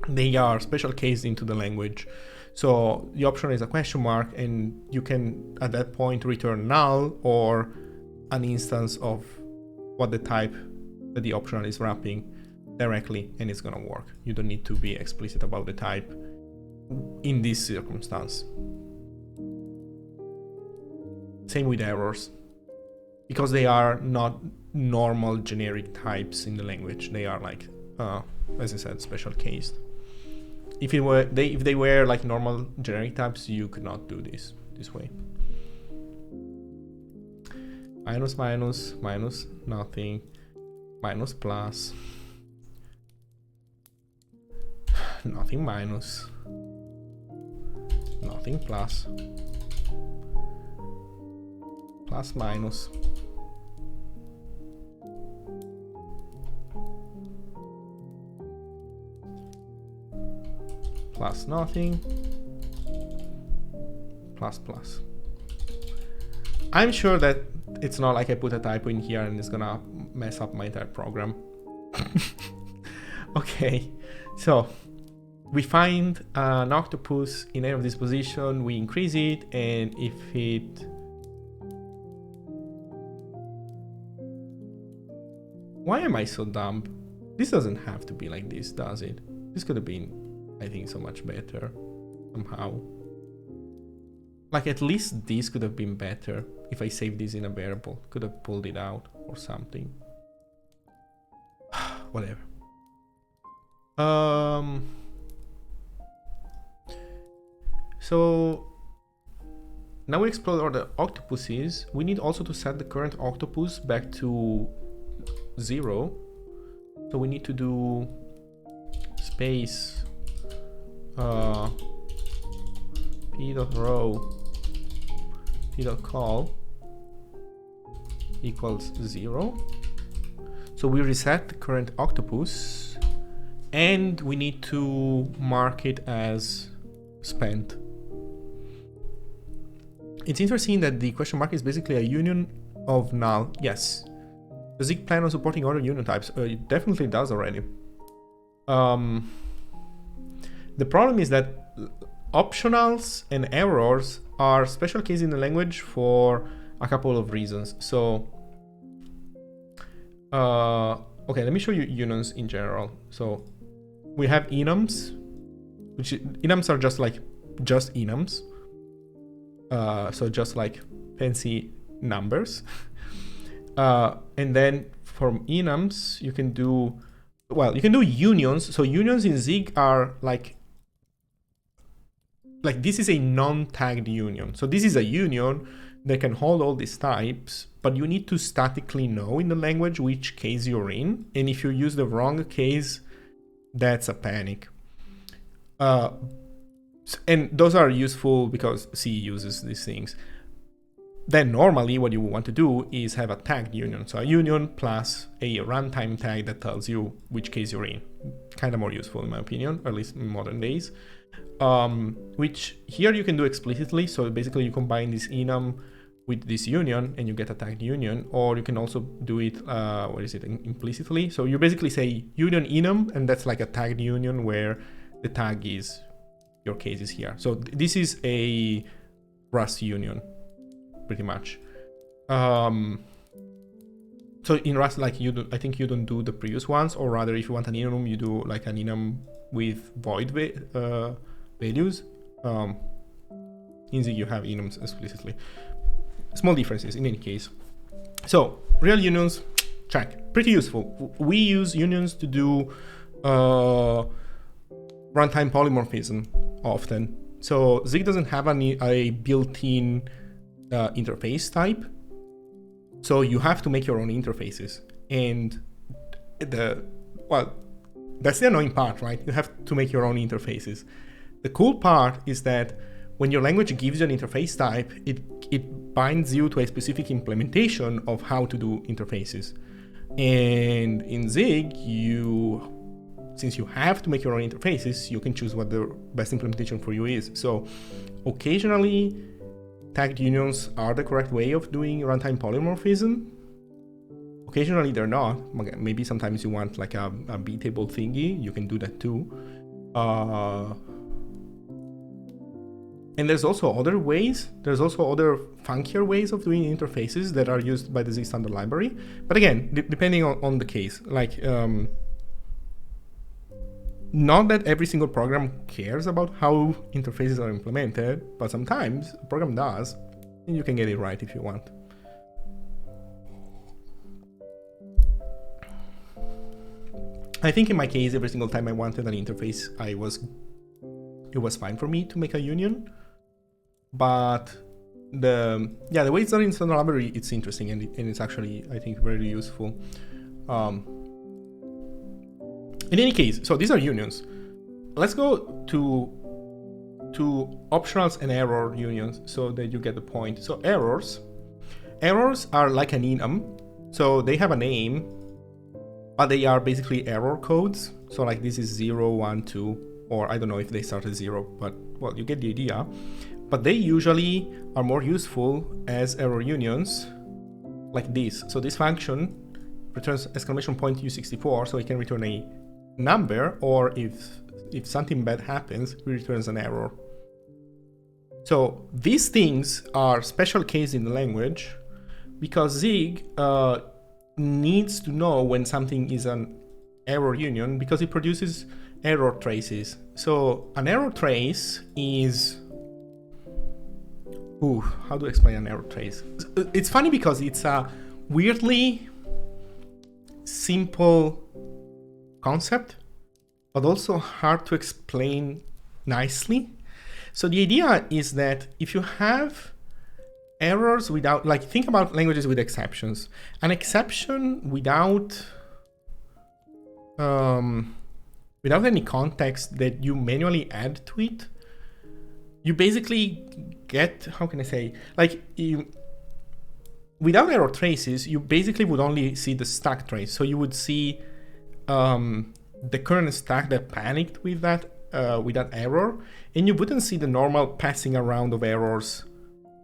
They are special cased into the language. So the option is a question mark, and you can at that point return null or an instance of what the type that the optional is wrapping directly, and it's gonna work. You don't need to be explicit about the type in this circumstance. Same with errors, because they are not normal generic types in the language. They are like, as I said, special cased. If they were like normal generic types, you could not do this way. Minus, minus, minus, nothing, minus, plus, nothing, minus, nothing, plus, plus, minus, plus, nothing, plus, plus. I'm sure that it's not like I put a typo in here and it's gonna mess up my entire program. Okay, so we find an octopus in any of this position, we increase it, and if it... Why am I so dumb? This doesn't have to be like this, does it? This could have been, I think, so much better somehow. Like, at least this could have been better if I saved this in a variable. Could have pulled it out or something. Whatever. So now we explore the octopuses. We need also to set the current octopus back to 0. So we need to do space p.row p.call equals 0. So we reset the current octopus, and we need to mark it as spent. It's interesting that the question mark is basically a union of null. Yes. Does it plan on supporting other union types? It definitely does already. The problem is that optionals and errors are special cases in the language for a couple of reasons. So, okay, let me show you unions in general. So we have enums, which enums are just enums. So just like fancy numbers. And then from enums, you can do, well, you can do unions. So unions in Zig are like this is a non-tagged union. So this is a union that can hold all these types, but you need to statically know in the language which case you're in. And if you use the wrong case, that's a panic. And those are useful because C uses these things. Then normally what you want to do is have a tagged union. So a union plus a runtime tag that tells you which case you're in. Kind of more useful in my opinion, or at least in modern days. Which here you can do explicitly. So basically you combine this enum with this union and you get a tagged union, or you can also do it, implicitly. So you basically say union enum, and that's like a tagged union where the tag is your case is here. So this is a Rust union, pretty much. So in Rust, like I think you don't do the previous ones, or rather, if you want an enum, you do like an enum with void values. In Zig, you have enums explicitly. Small differences in any case. So real unions, check, pretty useful. We use unions to do runtime polymorphism often. So Zig doesn't have a built-in interface type, so you have to make your own interfaces. And that's the annoying part, right? You have to make your own interfaces. The cool part is that when your language gives you an interface type, it binds you to a specific implementation of how to do interfaces. And in Zig, since you have to make your own interfaces, you can choose what the best implementation for you is. So occasionally, tagged unions are the correct way of doing runtime polymorphism. Occasionally they're not. Maybe sometimes you want like a B-table thingy, you can do that too. And there's also other ways. There's also other funkier ways of doing interfaces that are used by the Zig standard library. But again, depending on the case, like, not that every single program cares about how interfaces are implemented, but sometimes a program does, and you can get it right if you want. I think in my case, every single time I wanted an interface, it was fine for me to make a union. But the way it's done in standard library, it's interesting, and it's actually, I think, very useful. In any case, so these are unions. Let's go to optionals and error unions so that you get the point. So errors are like an enum. So they have a name, but they are basically error codes. So like this is 0, 1, 2, or I don't know if they start at 0, but well, you get the idea. But they usually are more useful as error unions like this. So this function returns exclamation point U64, so it can return a number, or if something bad happens, it returns an error. So these things are special case in the language because Zig needs to know when something is an error union because it produces error traces. So an error trace is... how do I explain an error trace? It's funny because it's a weirdly simple concept, but also hard to explain nicely. So the idea is that if you have errors without, like, think about languages with exceptions. An exception without any context that you manually add to it, you basically get, how can I say, like, without error traces, you basically would only see the stack trace. So you would see the current stack that panicked with that error, and you wouldn't see the normal passing around of errors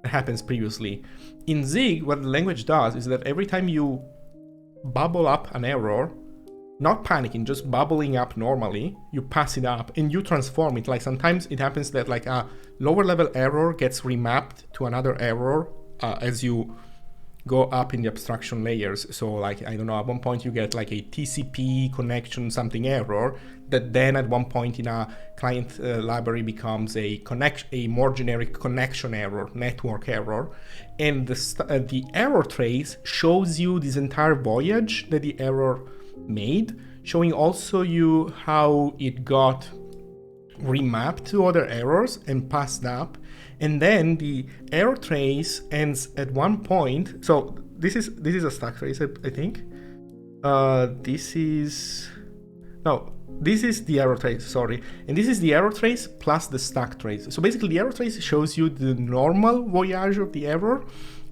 that happens previously. In Zig, what the language does is that every time you bubble up an error, not panicking, just bubbling up normally, you pass it up and you transform it. Like sometimes it happens that like a lower level error gets remapped to another error as you go up in the abstraction layers. So like, I don't know, at one point you get like a TCP connection something error that then at one point in a client library becomes a more generic connection error, network error. And the error trace shows you this entire voyage that the error made, showing also you how it got remapped to other errors and passed up. And then the error trace ends at one point. So this is a stack trace, I think. This is the error trace, sorry. And this is the error trace plus the stack trace. So basically the error trace shows you the normal voyage of the error,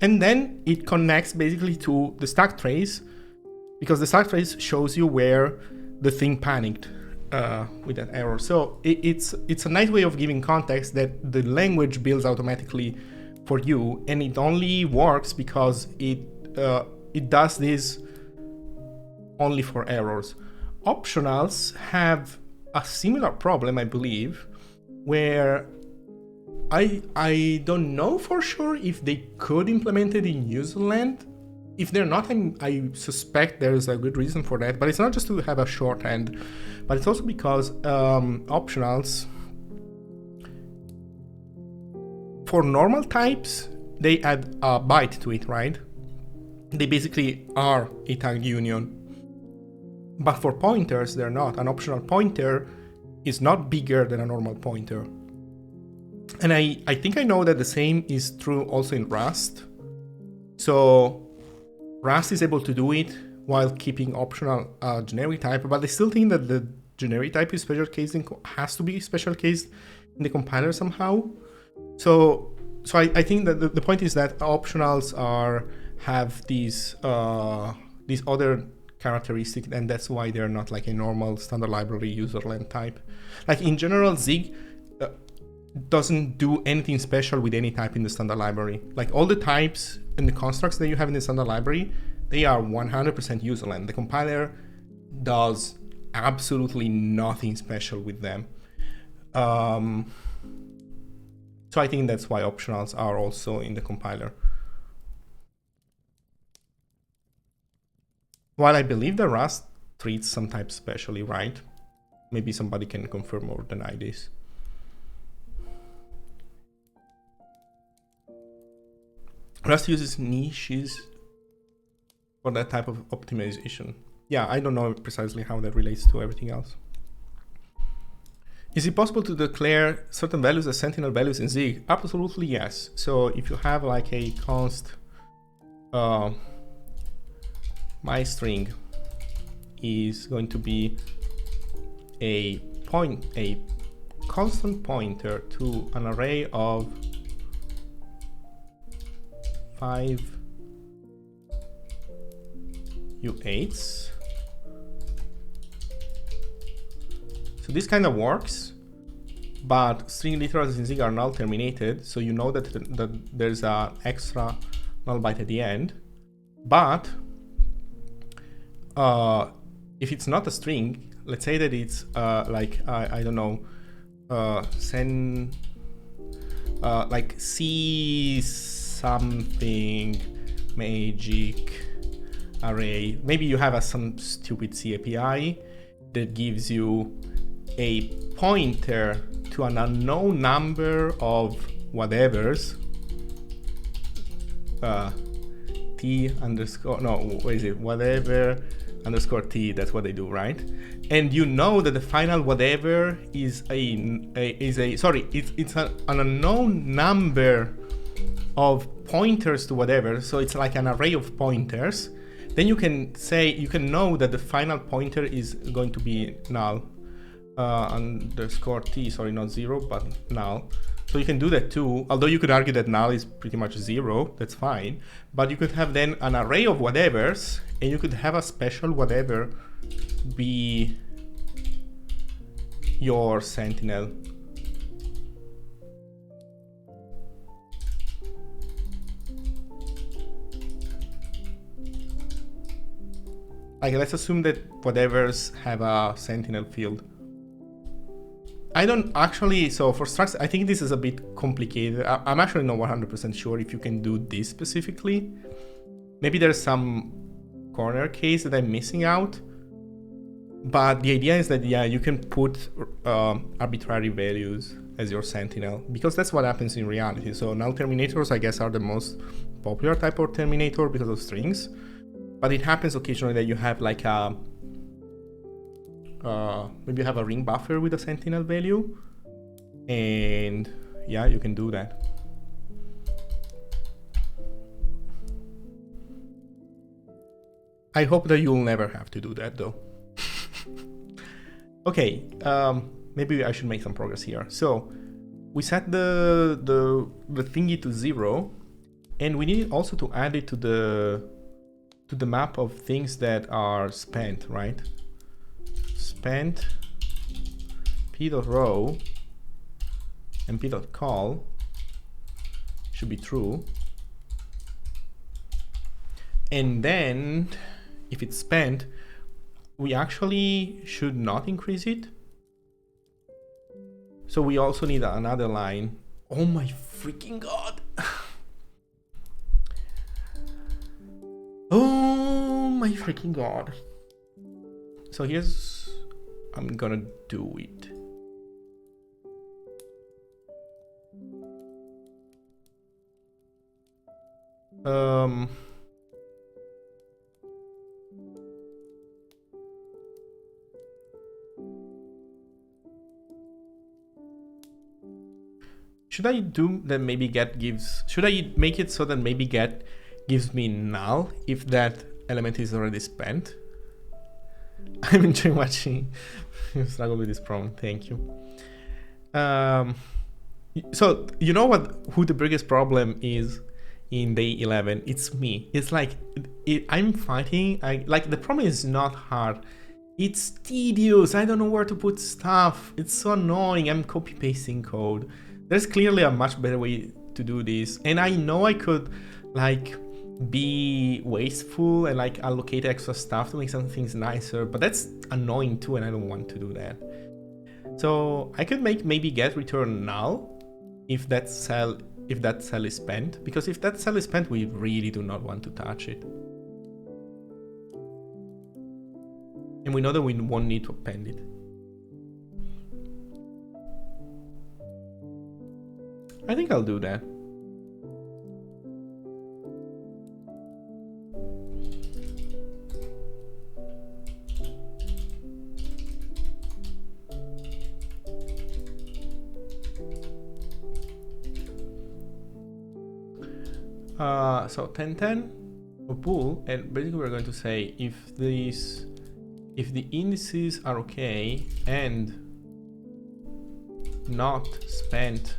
and then it connects basically to the stack trace, because the stack trace shows you where the thing panicked with that error. So it's a nice way of giving context that the language builds automatically for you, and it only works because it does this only for errors. Optionals have a similar problem, I believe, where I don't know for sure if they could implement it in userland. If they're not, I suspect there's a good reason for that, but it's not just to have a shorthand, but it's also because optionals, for normal types, they add a byte to it, right? They basically are a tagged union. But for pointers, they're not. An optional pointer is not bigger than a normal pointer. And I think I know that the same is true also in Rust. So Rust is able to do it while keeping optional generic type, but I still think that the generic type is special case has to be special case in the compiler somehow. So I think that the point is that optionals have these other characteristics, and that's why they're not like a normal standard library userland type. Like in general, Zig doesn't do anything special with any type in the standard library. Like all the types and the constructs that you have in the standard library, they are 100% userland. The compiler does absolutely nothing special with them. So I think that's why optionals are also in the compiler. While I believe that Rust treats some types specially, right? Maybe somebody can confirm or deny this. Rust uses niches for that type of optimization. Yeah, I don't know precisely how that relates to everything else. Is it possible to declare certain values as sentinel values in Zig? Absolutely yes. So if you have like a const my string is going to be a constant pointer to an array of 5 U8s. So this kind of works, but string literals in Zig are null terminated, so you know that there's an extra null byte at the end. But if it's not a string, let's say that it's like I don't know, send like see something magic array. Maybe you have some stupid C API that gives you a pointer to an unknown number of whatevers. T underscore, no, what is it? Whatever underscore T, that's what they do, right? And you know that the final whatever is an unknown number of pointers to whatever, so it's like an array of pointers. Then you can know that the final pointer is going to be null, underscore T, sorry, not 0, but null. So you can do that too, although you could argue that null is pretty much 0, that's fine. But you could have then an array of whatevers, and you could have a special whatever be your sentinel. Like, let's assume that whatevers have a sentinel field. I don't actually, so for structs, I think this is a bit complicated. I'm actually not 100% sure if you can do this specifically. Maybe there's some corner case that I'm missing out. But the idea is that, yeah, you can put arbitrary values as your sentinel, because that's what happens in reality. So null terminators, I guess, are the most popular type of terminator because of strings. But it happens occasionally that you have like a maybe you have a ring buffer with a sentinel value, and yeah, you can do that. I hope that you'll never have to do that though. Okay, maybe I should make some progress here. So we set the thingy to 0, and we need also to add it to the map of things that are spent, right? Spent p.row and p.call should be true. And then if it's spent, we actually should not increase it. So we also need another line. Oh my freaking god. Oh my freaking god. So here's, I'm gonna do it. Should I do that maybe get gives, should I make it so that maybe get gives me null if that element is already spent? I'm enjoying watching you struggle with this problem, thank you. So you know who the biggest problem is in day 11? It's me. It's like I'm fighting. Like the problem is not hard. It's tedious. I don't know where to put stuff. It's so annoying. I'm copy pasting code. There's clearly a much better way to do this, and I know I could like be wasteful and like allocate extra stuff to make some things nicer, but that's annoying too, and I don't want to do that. So I could make maybe get return null if that cell is spent, because if that cell is spent, we really do not want to touch it. And we know that we won't need to append it. I think I'll do that. So 1010 of bool, and basically we're going to say if the indices are okay and not spent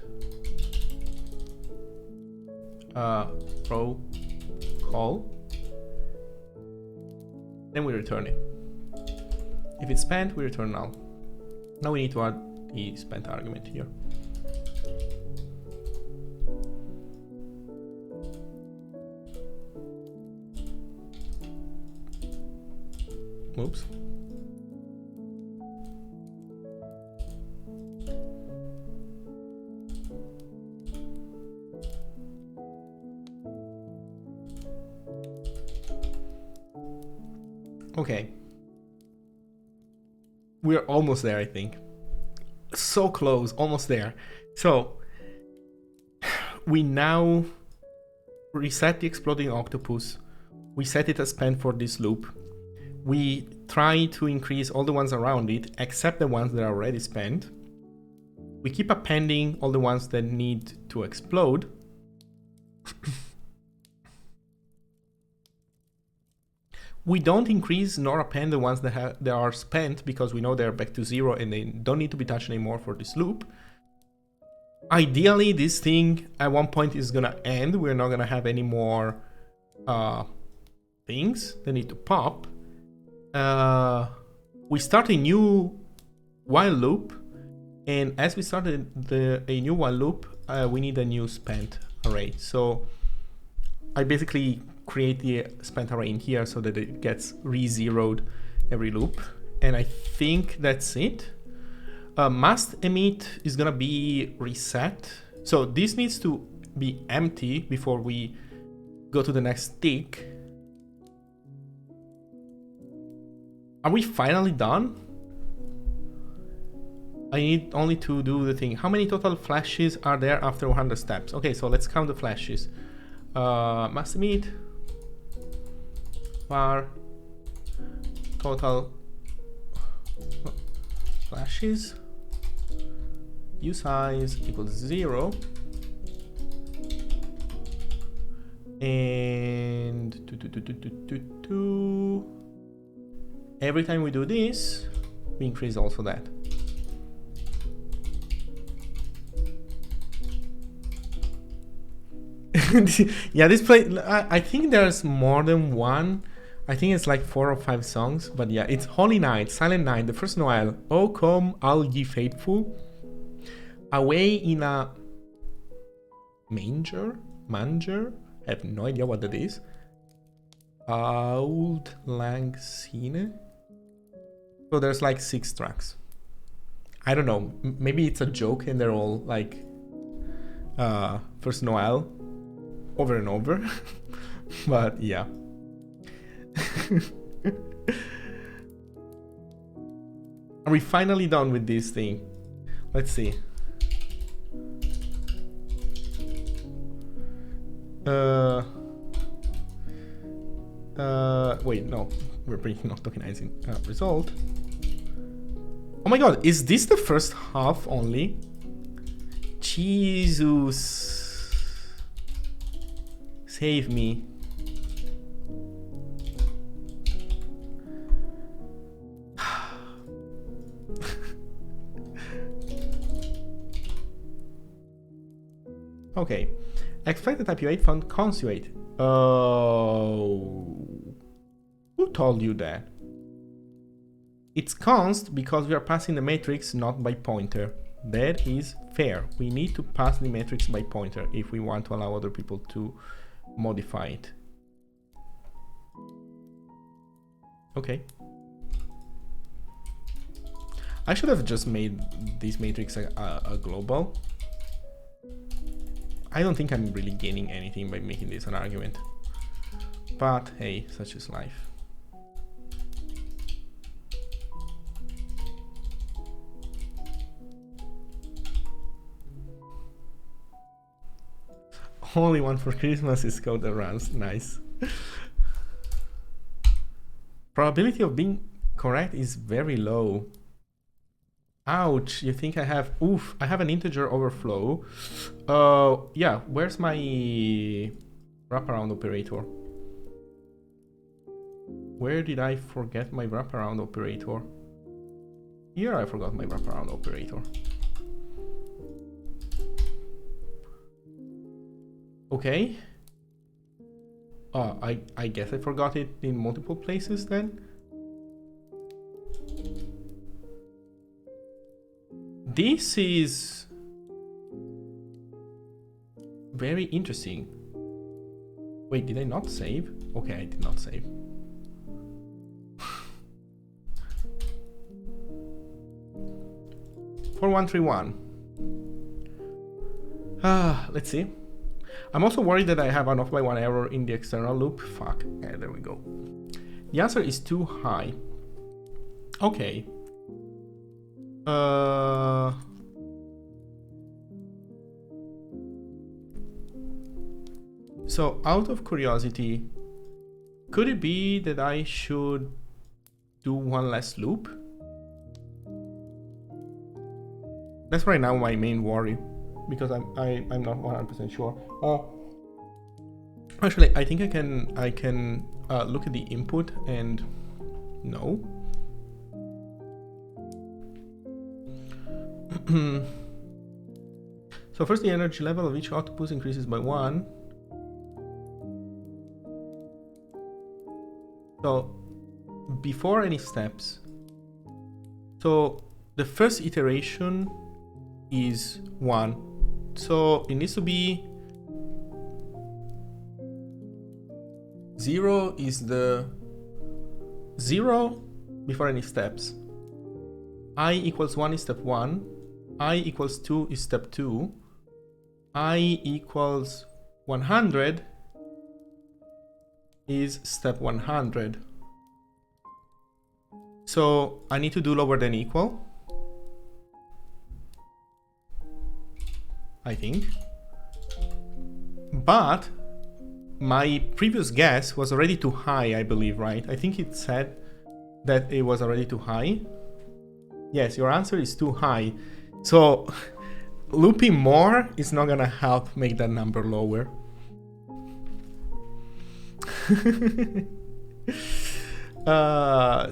row call, then we return it. If it's spent, we return null. Now we need to add the spent argument here. Oops. Okay. We're almost there, I think. So close, almost there. So we now reset the exploding octopus. We set it as spent for this loop. We try to increase all the ones around it, except the ones that are already spent. We keep appending all the ones that need to explode. We don't increase nor append the ones that are spent because we know they're back to 0 and they don't need to be touched anymore for this loop. Ideally, this thing at one point is gonna end. We're not gonna have any more things that need to pop. We start a new while loop, and as we started a new while loop, we need a new spent array. So I basically create the spent array in here so that it gets re-zeroed every loop, and I think that's it. Must emit is gonna be reset, so this needs to be empty before we go to the next tick. Are we finally done? I need only to do the thing. How many total flashes are there after 100 steps? Okay, so let's count the flashes. Must emit var total flashes usize equals 0, and every time we do this, we increase also that. Yeah, this play, I think there's more than one. I think it's like 4 or 5 songs, but yeah, it's Holy Night, Silent Night, the first Noel. Oh, come, all ye faithful, away in a manger? I have no idea what that is. Auld Lang Syne. So there's like 6 tracks. I don't know, maybe it's a joke and they're all like first Noel over and over. But yeah. Are we finally done with this thing? Let's see. Wait, no, we're not tokenizing. Result. Oh my god, is this the first half only? Jesus. Save me. Okay. Expect the type U8 found consuate. Oh. Who told you that? It's const because we are passing the matrix not by pointer. That is fair. We need to pass the matrix by pointer if we want to allow other people to modify it. Okay. I should have just made this matrix a global. I don't think I'm really gaining anything by making this an argument. But hey, such is life. Only one for Christmas is code that runs. Nice. Probability of being correct is very low. Ouch, you think I have... Oof, I have an integer overflow. Yeah, where's my wraparound operator? Where did I forget my wraparound operator? Here I forgot my wraparound operator. Okay. I guess I forgot it in multiple places then. This is very interesting. Wait, did I not save? Okay, I did not save. 4131. Let's see. I'm also worried that I have an off by 1 error in the external loop. Fuck. Yeah, there we go. The answer is too high. Okay. So out of curiosity, could it be that I should do one less loop? That's right now my main worry, because I'm not 100% sure. Actually, I think I can look at the input and no. So first, the energy level of each octopus increases by 1. So before any steps, so the first iteration is 1, so it needs to be 0 is the 0 before any steps. I equals 1 is step 1, I equals 2 is step 2, I equals 100 is step 100. So I need to do lower than equal, I think. But my previous guess was already too high, I believe, right? I think it said that it was already too high. Yes, your answer is too high. So looping more is not gonna help make that number lower.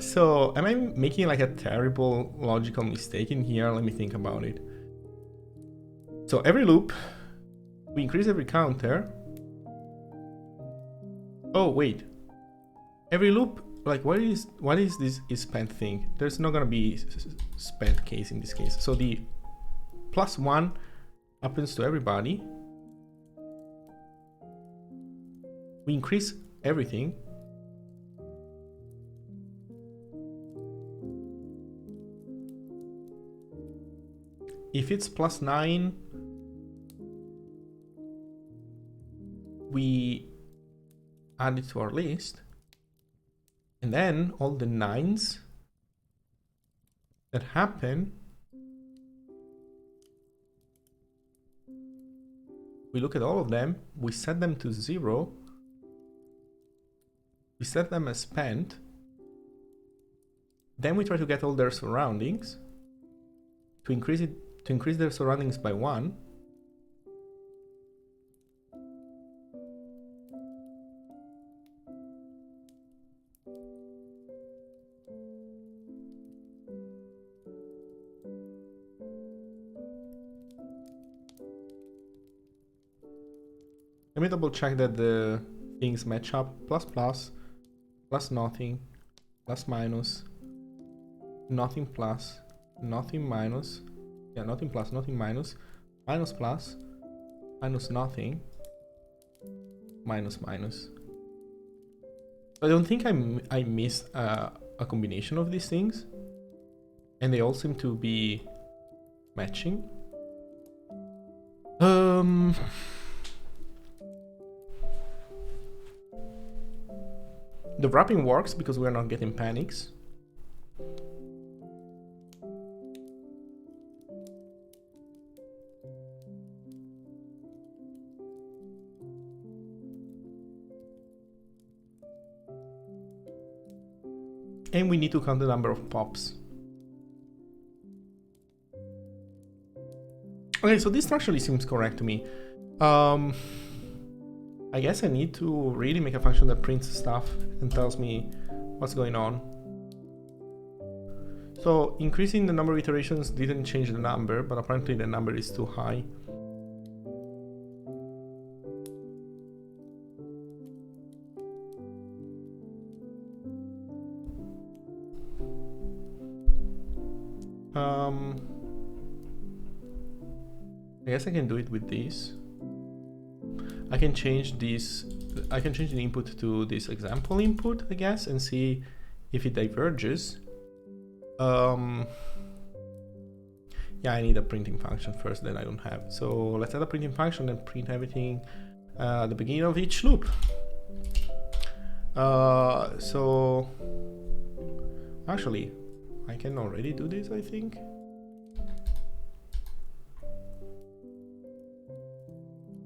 So am I making like a terrible logical mistake in here? Let me think about it. So every loop, we increase every counter. Oh wait, every loop, like what is this is spent thing? There's not gonna be spent case in this case. So the +1 happens to everybody. We increase everything. If it's +9, we add it to our list, and then all the 9s that happen, we look at all of them, we set them to 0, we set them as spent, then we try to get all their surroundings to increase their surroundings by 1. Let me double check that the things match up. Plus plus, plus nothing, plus minus, nothing plus, nothing minus, yeah, nothing plus, nothing minus, minus plus, minus nothing, minus minus. I don't think I missed a combination of these things, and they all seem to be matching. The wrapping works because we're not getting panics. And we need to count the number of pops. Okay, so this actually seems correct to me. I guess I need to really make a function that prints stuff and tells me what's going on. So increasing the number of iterations didn't change the number, but apparently the number is too high. I guess I can do it with this. I can change this. I can change the input to this example input, I guess, and see if it diverges. Yeah, I need a printing function first that I don't have. So let's add a printing function and print everything at the beginning of each loop. So actually, I can already do this, I think.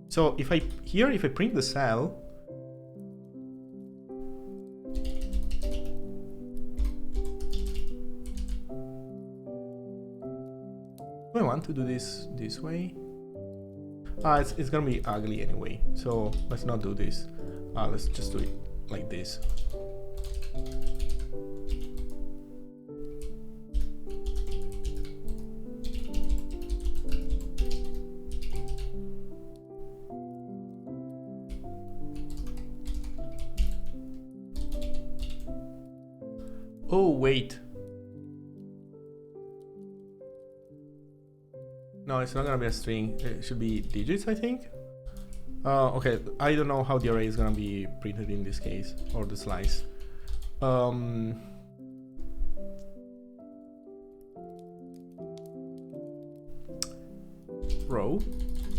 So if I print the cell, do I want to do this way? It's gonna be ugly anyway, so let's not do this. Let's just do it like this. Oh, wait. No, it's not gonna be a string. It should be digits, I think. Okay, I don't know how the array is gonna be printed in this case, or the slice. Row.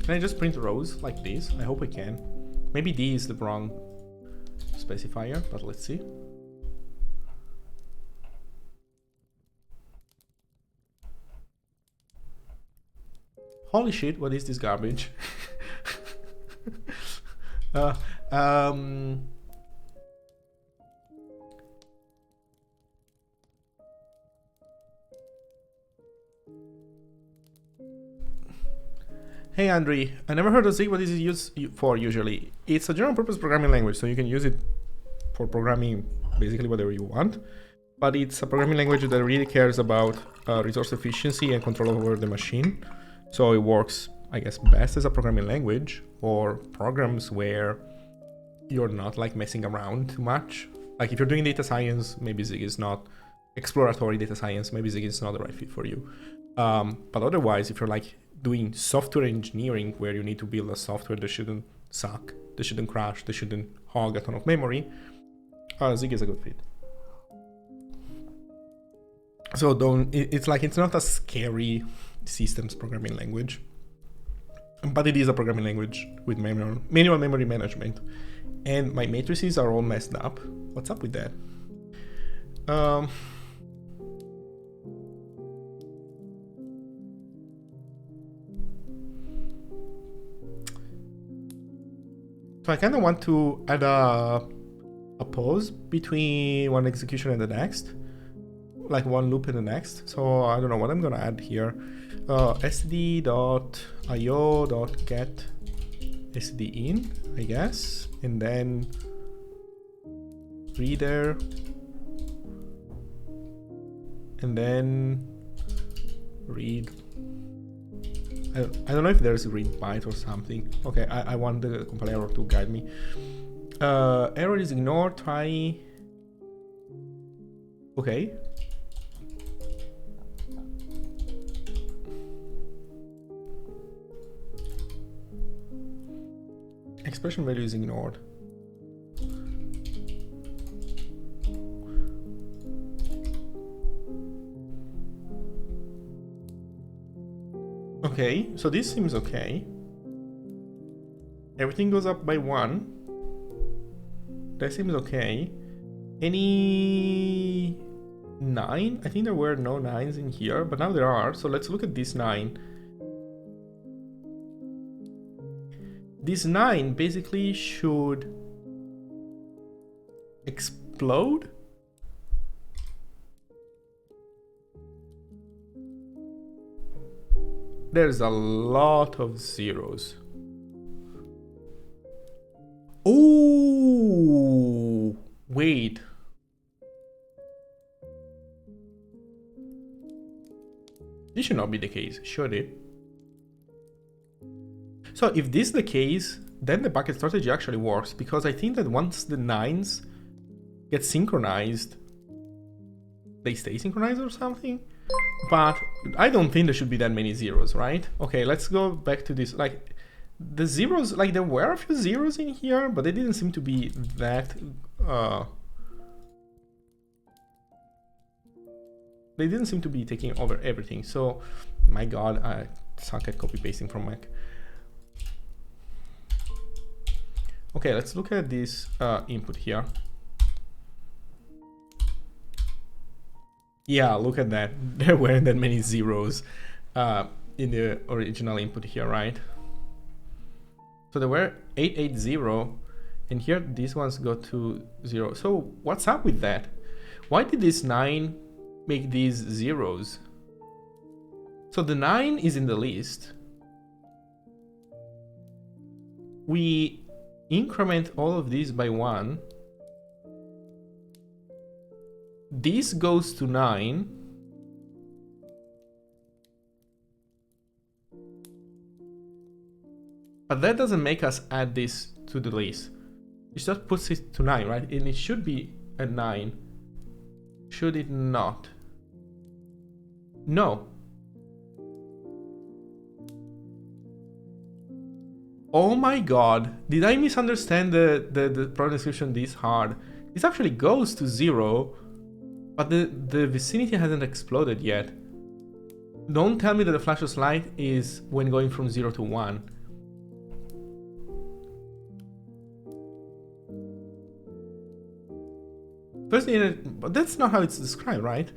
Can I just print rows like this? I hope I can. Maybe D is the wrong specifier, but let's see. Holy shit, what is this garbage? Hey Andre, I never heard of Zig. What is it used for usually? It's a general purpose programming language, so you can use it for programming basically whatever you want. But it's a programming language that really cares about resource efficiency and control over the machine. So it works, I guess, best as a programming language or programs where you're not like messing around too much. Like if you're doing data science, maybe Zig is not exploratory data science, maybe Zig is not the right fit for you. But otherwise, if you're like doing software engineering where you need to build a software that shouldn't suck, that shouldn't crash, that shouldn't hog a ton of memory, Zig is a good fit. So it's not a scary systems programming language, but it is a programming language with manual memory management, and my matrices are all messed up. What's up with that? So I kind of want to add a pause between one execution and the next, like one loop and the next. So I don't know what I'm gonna add here. std.io.get stdin, I guess, and then reader, and then read. I don't know if there's a read byte or something. Okay, I want the compiler to guide me. Error is ignored, try. Okay. Expression value is ignored. Okay, so this seems okay. Everything goes up by 1. That seems okay. Any 9? I think there were no 9s in here, but now there are. So let's look at this 9. This 9 basically should explode. There's a lot of zeros. Oh, wait. This should not be the case, should it? So if this is the case, then the bucket strategy actually works, because I think that once the 9s get synchronized, they stay synchronized or something. But I don't think there should be that many zeros, right? Okay, let's go back to this. Like the zeros, like there were a few zeros in here, but they didn't seem to be that they didn't seem to be taking over everything. So, my God, I suck at copy pasting from Mac. Okay, let's look at this input here. Yeah, look at that. There weren't that many zeros in the original input here, right? So there were 880, and here these ones go to 0. So what's up with that? Why did this 9 make these zeros? So the 9 is in the list. We increment all of these by 1. This goes to 9. But that doesn't make us add this to the list. It just puts it to 9, right? And it should be at 9. Should it not? No. Oh my God, did I misunderstand the problem description this hard? This actually goes to 0, but the vicinity hasn't exploded yet. Don't tell me that the flash of light is when going from 0 to 1. First, but that's not how it's described, right?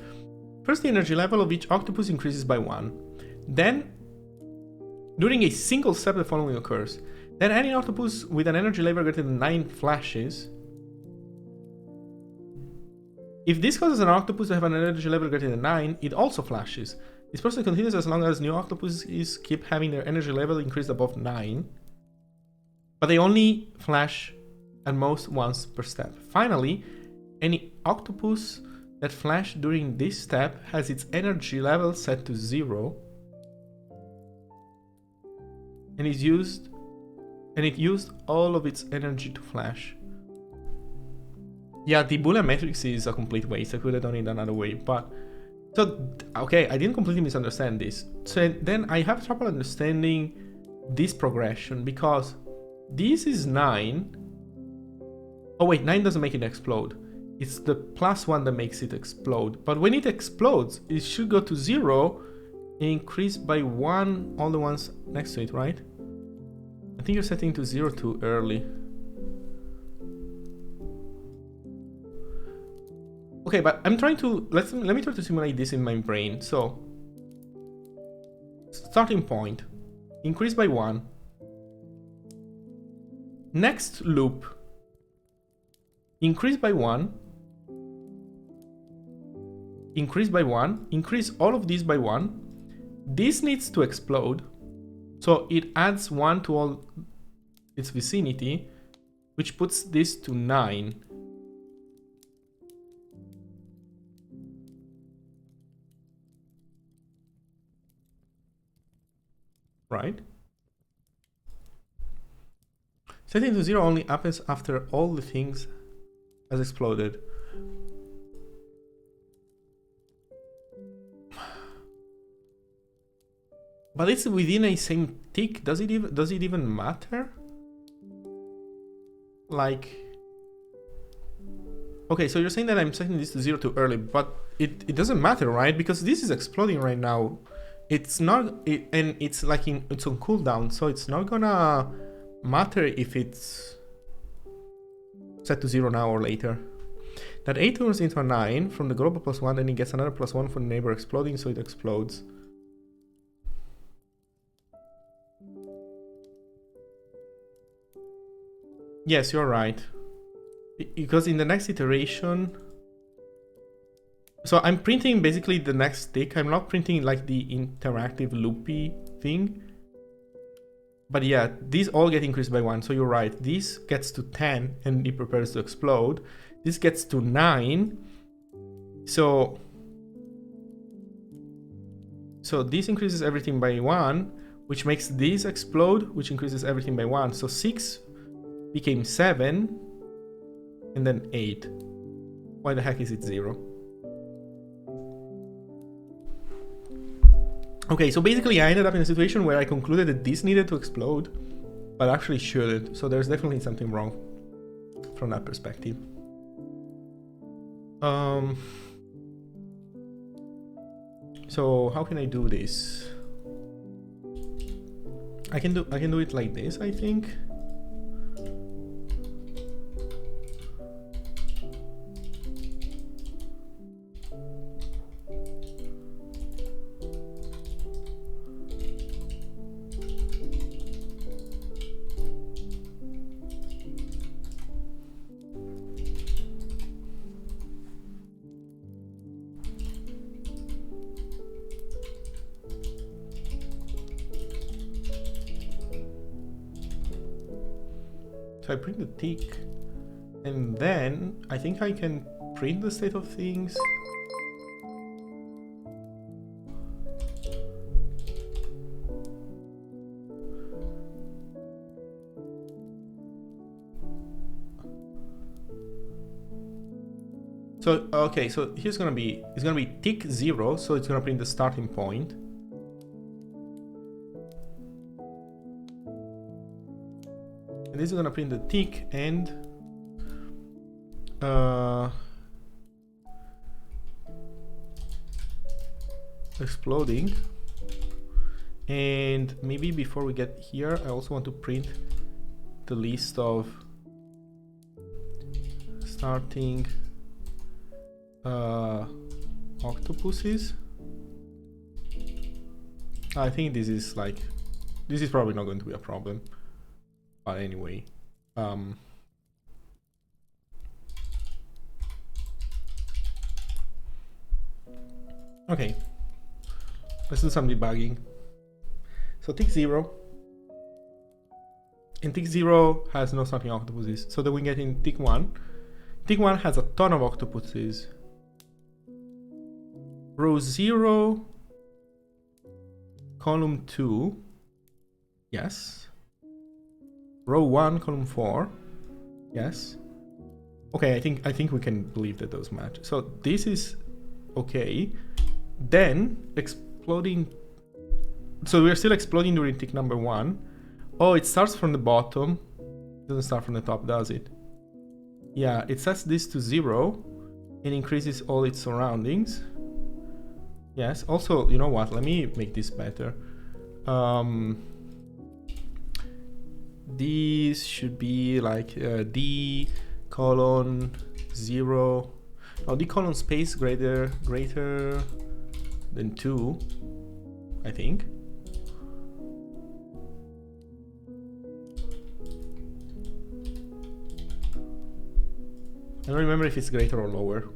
First, the energy level of each octopus increases by 1. Then, during a single step, the following occurs. Then any octopus with an energy level greater than 9 flashes. If this causes an octopus to have an energy level greater than 9, it also flashes. This process continues as long as new octopuses keep having their energy level increased above 9. But they only flash at most once per step. Finally, any octopus that flashed during this step has its energy level set to 0 and it used all of its energy to flash. Yeah, the Boolean matrix is a complete waste. I could have done it another way, but so okay, I didn't completely misunderstand this. So then I have trouble understanding this progression because this is 9. Oh wait, 9 doesn't make it explode. It's the +1 that makes it explode. But when it explodes, it should go to 0 and increase by 1 all the ones next to it, right? I think you're setting to 0 too early. Okay, but I'm trying to, let me try to simulate this in my brain. So, starting point, increase by 1. Next loop, increase by 1. Increase by 1, increase all of these by 1. This needs to explode, so it adds 1 to all its vicinity, which puts this to 9. Right? Setting to 0 only happens after all the things has exploded. But it's within a same tick. Does it even matter? Like, okay, so you're saying that I'm setting this to 0 too early, but it doesn't matter, right? Because this is exploding right now. It's not, and it's like it's on cooldown, so it's not gonna matter if it's set to 0 now or later. That 8 turns into a 9 from the global +1, then it gets another +1 from the neighbor exploding, so it explodes. Yes, you're right. Because in the next iteration... So I'm printing basically the next tick. I'm not printing like the interactive loopy thing. But yeah, these all get increased by 1. So you're right. This gets to 10 and it prepares to explode. This gets to 9. So this increases everything by 1, which makes this explode, which increases everything by 1. So 6 became 7, and then 8. Why the heck is it 0? Okay, so basically I ended up in a situation where I concluded that this needed to explode, but actually shouldn't. So there's definitely something wrong from that perspective. So how can I do this? I can do it like this, I think. So I print the tick, and then I think I can print the state of things. So okay, so here's gonna be, it's gonna be tick 0, so it's gonna print the starting point. And this is gonna print the tick and exploding. And maybe before we get here, I also want to print the list of starting octopuses. I think this is probably not going to be a problem. But anyway, okay, let's do some debugging. So tick 0, and tick 0 has no starting octopuses. So then we get in tick 1. Tick 1 has a ton of octopuses. Row 0, column 2, yes. Row 1, column 4, yes. Okay, I think we can believe that those match. So this is okay. Then exploding. So we're still exploding during tick number 1. Oh, it starts from the bottom. It doesn't start from the top, does it? Yeah, it sets this to 0 and increases all its surroundings. Yes. Also, you know what? Let me make this better. These should be like d colon 0. Oh, d colon space greater than 2, I think. I don't remember if it's greater or lower.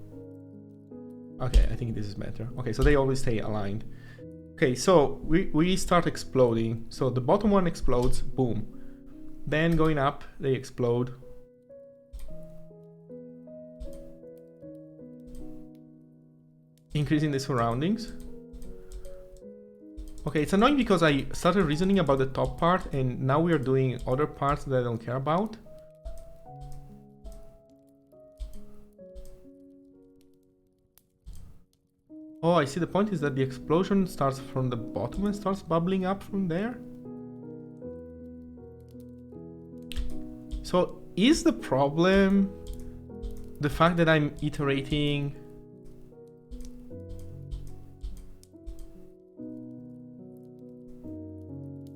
Okay, I think this is better. Okay, so they always stay aligned. Okay, so we start exploding. So the bottom one explodes, boom. Then going up, they explode. Increasing the surroundings. Okay, it's annoying because I started reasoning about the top part and now we are doing other parts that I don't care about. Oh, I see. The point is that the explosion starts from the bottom and starts bubbling up from there. So is the problem the fact that I'm iterating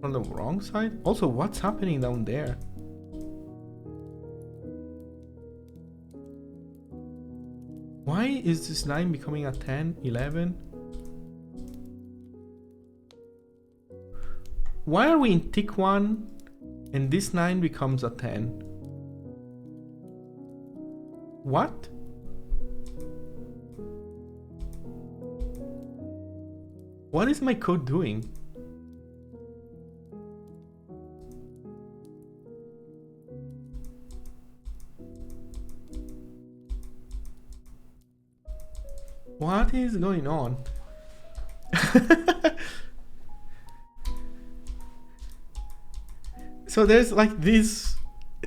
on the wrong side? Also, what's happening down there? Why is this 9 becoming a 10, 11? Why are we in tick 1 and this 9 becomes a 10? What? What is my code doing? What is going on? So there's like this,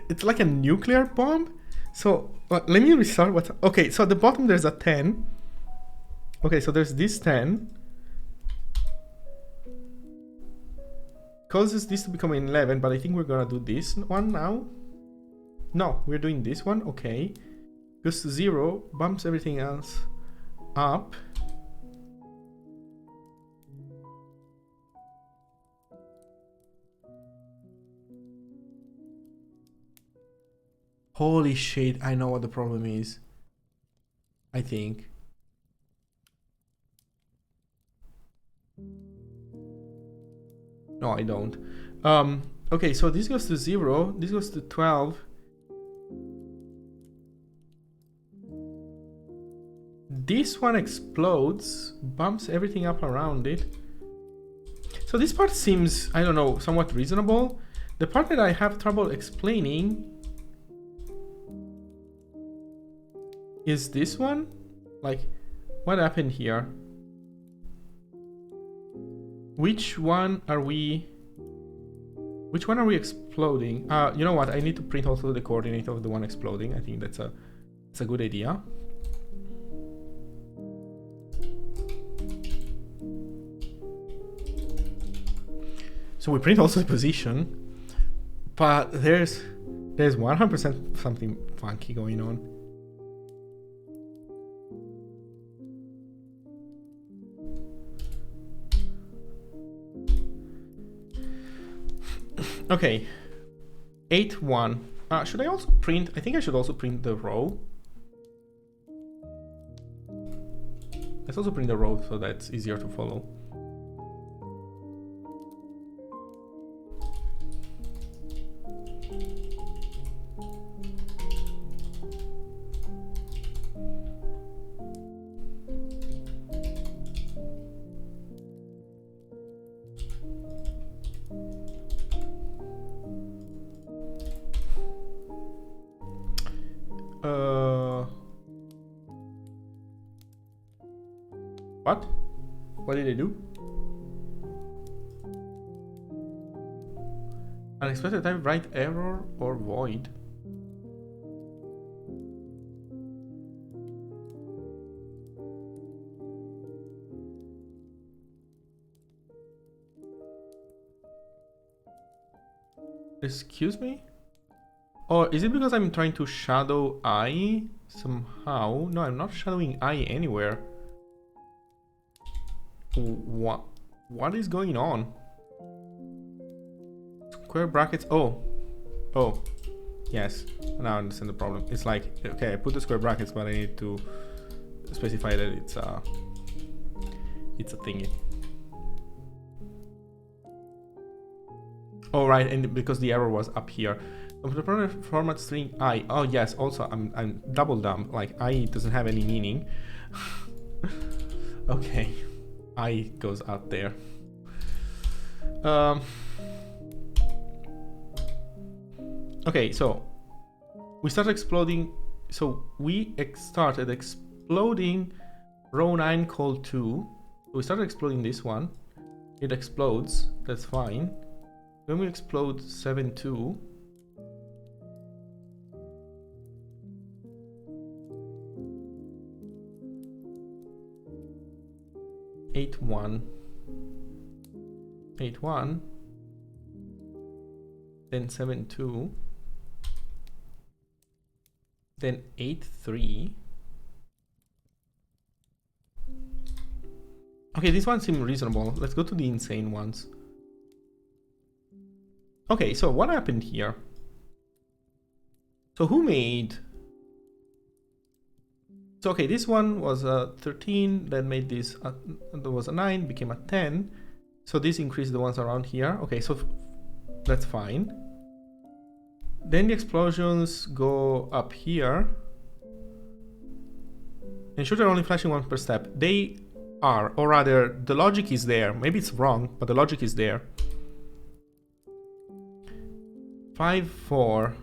it's like a nuclear bomb. So let me restart what, okay, so at the bottom there's a 10. Okay, so there's this 10. Causes this to become an 11, but I think we're gonna do this one now. No, we're doing this one, okay. Goes to 0, bumps everything else up. Holy shit, I know what the problem is. I think. No, I don't. Okay, so this goes to 0, this goes to 12. This one explodes, bumps everything up around it. So this part seems, I don't know, somewhat reasonable. The part that I have trouble explaining is this one. Like, what happened here? Which one are we exploding? You know what? I need to print also the coordinate of the one exploding. I think that's a good idea. So we print also the position, but there's 100% something funky going on. Okay, 8-1. Should I also print? I think I should also print the row. Let's also print the row so that's easier to follow. What? What did I do? Unexpected type, write error or void. Excuse me? Or is it because I'm trying to shadow I somehow? No, I'm not shadowing I anywhere. What is going on? Square brackets. Oh, yes. Now I understand the problem. It's like, okay, I put the square brackets, but I need to specify that it's a thingy. Oh right, and because the error was up here. Computer format string I. Oh yes. Also, I'm double dumb. Like I doesn't have any meaning. Okay. I goes out there. Okay, so we start exploding. So we started exploding row 9 call 2. We started exploding this one. It explodes. That's fine. Then we explode 7-2. Eight one, then 7-2, then 8-3. Okay, this one seems reasonable. Let's go to the insane ones. Okay, so what happened here? So who made? So okay, this one was a 13, then made this, there was a 9, became a 10. So this increased the ones around here. Okay, so that's fine. Then the explosions go up here. Ensure they're only flashing one per step. They are, or rather, the logic is there. Maybe it's wrong, but the logic is there. 5-4.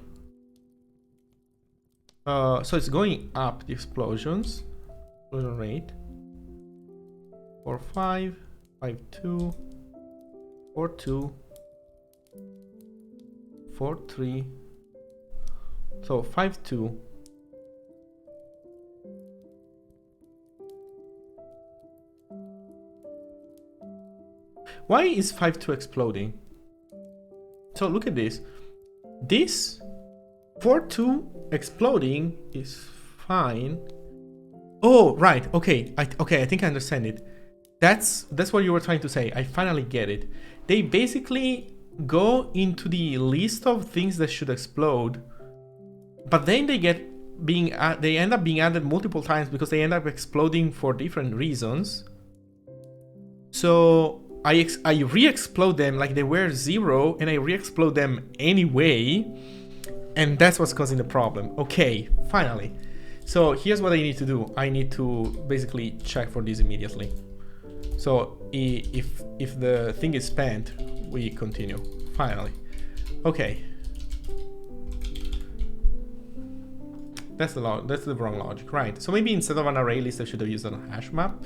So it's going up, the explosion rate. 4-5, 5-2, 4-2, 4-3. So 5-2. Why is 5-2 exploding? So look at this. This 4-2 exploding is fine. Oh, right. Okay. I think I understand it. That's what you were trying to say. I finally get it. They basically go into the list of things that should explode but then they end up being added multiple times because they end up exploding for different reasons. So I re-explode them like they were 0, and I re-explode them anyway, and that's what's causing the problem. Okay, finally. So here's what I need to do. I need to basically check for this immediately. So if the thing is spent, we continue. Finally. Okay. That's the wrong logic, right? So maybe instead of an array list, I should have used a hash map.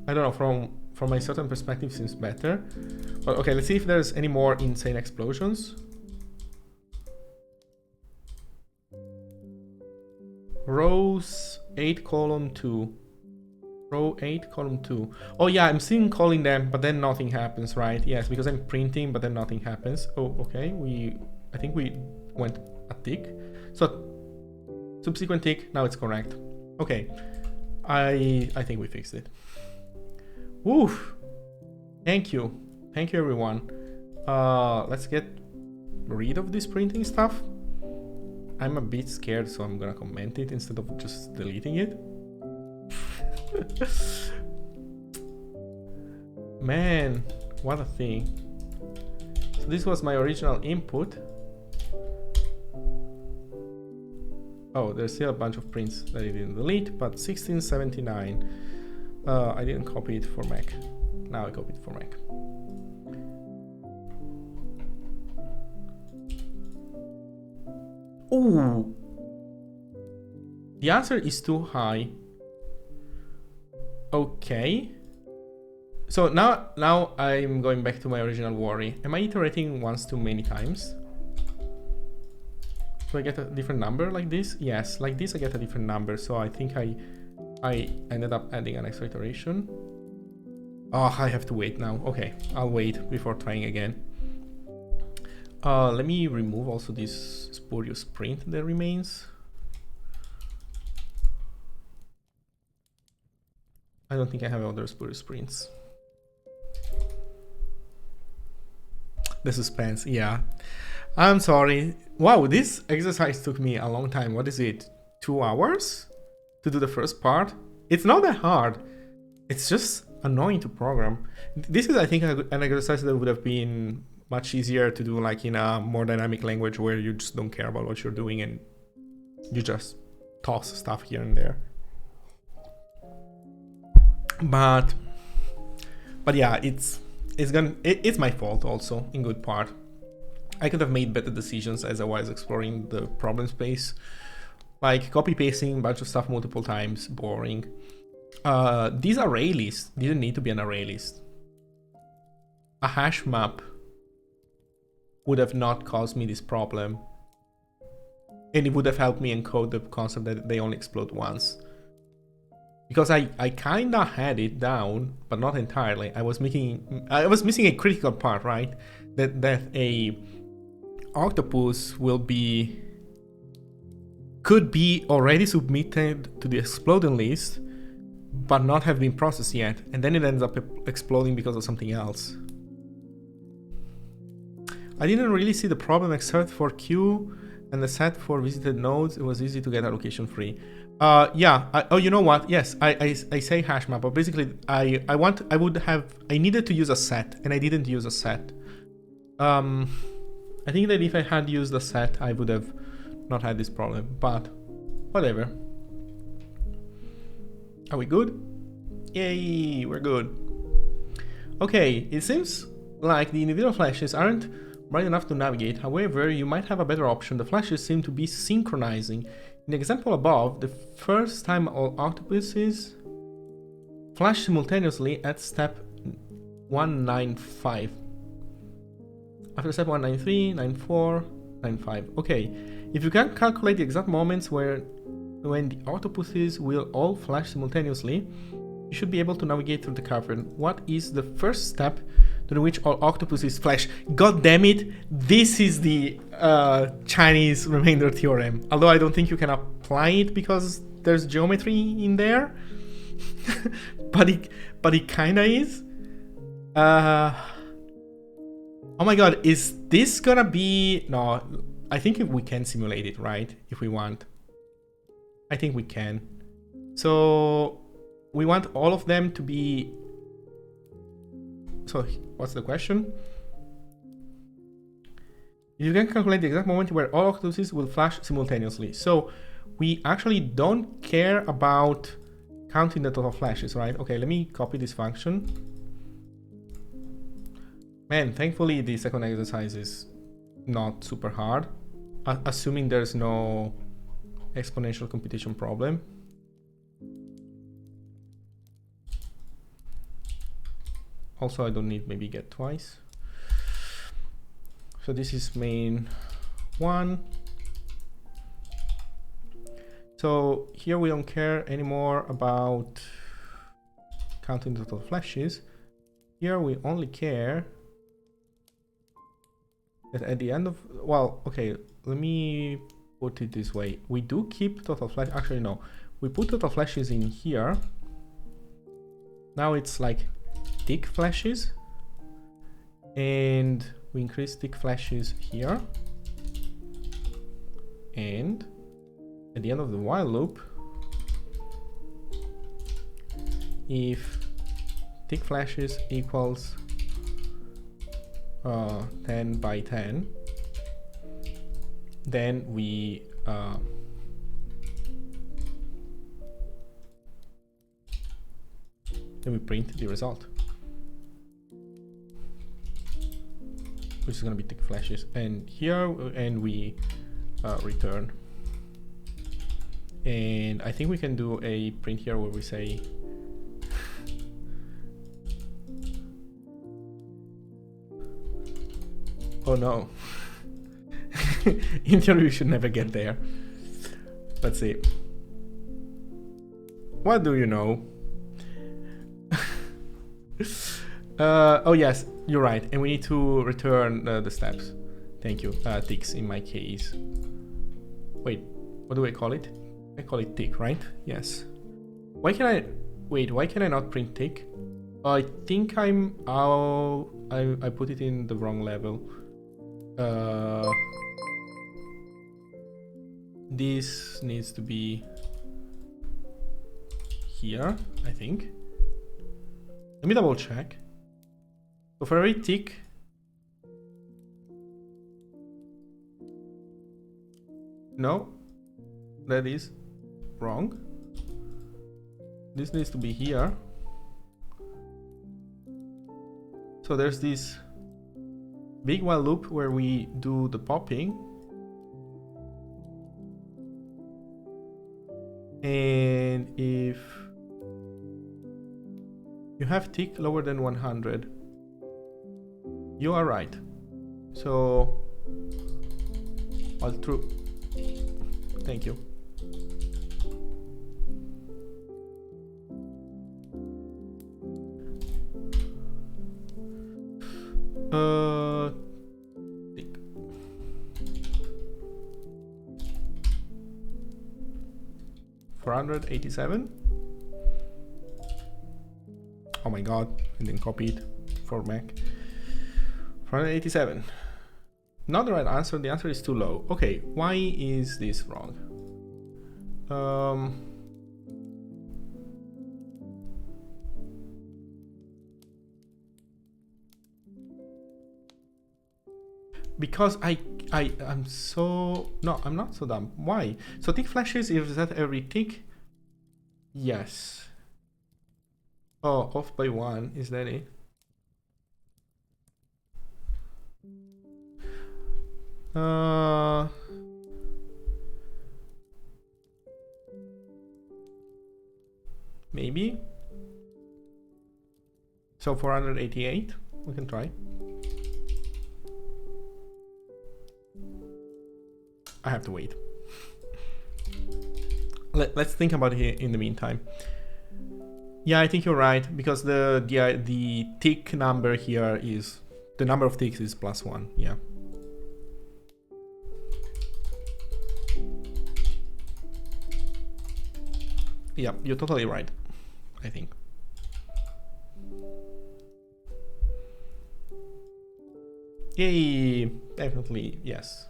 I don't know, from a certain perspective seems better. But okay, let's see if there's any more insane explosions. Rows 8 column 2. Row 8 column 2. Oh yeah, I'm still calling them, but then nothing happens, right? Yes, because I'm printing, but then nothing happens. Oh, okay. I think we went a tick. So subsequent tick, now it's correct. Okay. I think we fixed it. Woof. Thank you. Thank you, everyone. Let's get rid of this printing stuff. I'm a bit scared, so I'm gonna comment it instead of just deleting it. Man, what a thing. So this was my original input. Oh, there's still a bunch of prints that I didn't delete, but 1679. I didn't copy it for Mac. Now I copy it for Mac. Ooh. The answer is too high. Okay. So now I'm going back to my original worry. Am I iterating once too many times? Do I get a different number like this? Yes, like this I get a different number. So I think I ended up adding an extra iteration. Oh, I have to wait now. Okay, I'll wait before trying again. Let me remove also this spurious print that remains. I don't think I have other spurious prints. The suspense, yeah. I'm sorry. Wow, this exercise took me a long time. What is it? 2 hours to do the first part? It's not that hard. It's just annoying to program. This is, I think, an exercise that would have been much easier to do like in a more dynamic language where you just don't care about what you're doing and you just toss stuff here and there. But yeah, it's my fault also in good part. I could have made better decisions as I was exploring the problem space, like copy pasting a bunch of stuff multiple times, boring. These array lists didn't need to be an array list. A hash map would have not caused me this problem, and it would have helped me encode the concept that they only explode once. Because I kinda had it down, but not entirely. I was missing a critical part, right? That a octopus could be already submitted to the exploding list, but not have been processed yet, and then it ends up exploding because of something else. I didn't really see the problem except for queue and the set for visited nodes. It was easy to get allocation free. Oh, you know what? Yes, I say hash map, but basically I needed to use a set, and I didn't use a set. I think that if I had used a set, I would have not had this problem, but whatever. Are we good? Yay, we're good. Okay, it seems like the individual flashes aren't bright enough to navigate. However, you might have a better option. The flashes seem to be synchronizing. In the example above, the first time all octopuses flash simultaneously at step 195. After step 193, 94, 95. Okay, if you can calculate the exact moments when the octopuses will all flash simultaneously, you should be able to navigate through the cavern. What is the first step during which all octopuses flash? God damn it, this is the Chinese remainder theorem. Although I don't think you can apply it because there's geometry in there. but it kinda is. Oh my god, is this gonna be... No, I think if we can simulate it, right? If we want. I think we can. So we want all of them to be... So what's the question? You can calculate the exact moment where all octopuses will flash simultaneously. So we actually don't care about counting the total flashes, right? Okay, let me copy this function. Man, thankfully the second exercise is not super hard, assuming there's no exponential computation problem. Also, I don't need maybe get twice. So this is main 1. So here we don't care anymore about counting the total flashes. Here we only care that at the end of, well, okay, let me put it this way. We do keep total flash, actually no, we put total flashes in here. Now it's like tick flashes, and we increase tick flashes here, and at the end of the while loop, if tick flashes equals 10 by 10, then we print the result, which is going to be tick flashes, and here, and we return. And I think we can do a print here where we say oh no. In theory we should never get there. Let's see. What do you know? Oh yes, you're right, and we need to return the steps. Thank you. Ticks in my case. Wait, what do I call it? I call it tick, right? Yes. Why can I... Wait, why can I not print tick? I think I'm... Oh, I put it in the wrong level. This needs to be here, I think. Let me double check. So for every tick, no, that is wrong. This needs to be here. So there's this big while loop where we do the popping, and if you have tick lower than 100, you are right. So all true. Thank you. Tick. 487. Oh my god, I didn't copy it for Mac. 487. Not the right answer, the answer is too low. Okay, why is this wrong? Because I'm so... No, I'm not so dumb. Why? So tick flashes, is that every tick? Yes. Oh, off by 1, is that it? Maybe. So 488, we can try. I have to wait. Let's think about it here in the meantime. Yeah, I think you're right, because the tick number here is, the number of ticks is +1, yeah. Yeah, you're totally right, I think. Yay, definitely, yes.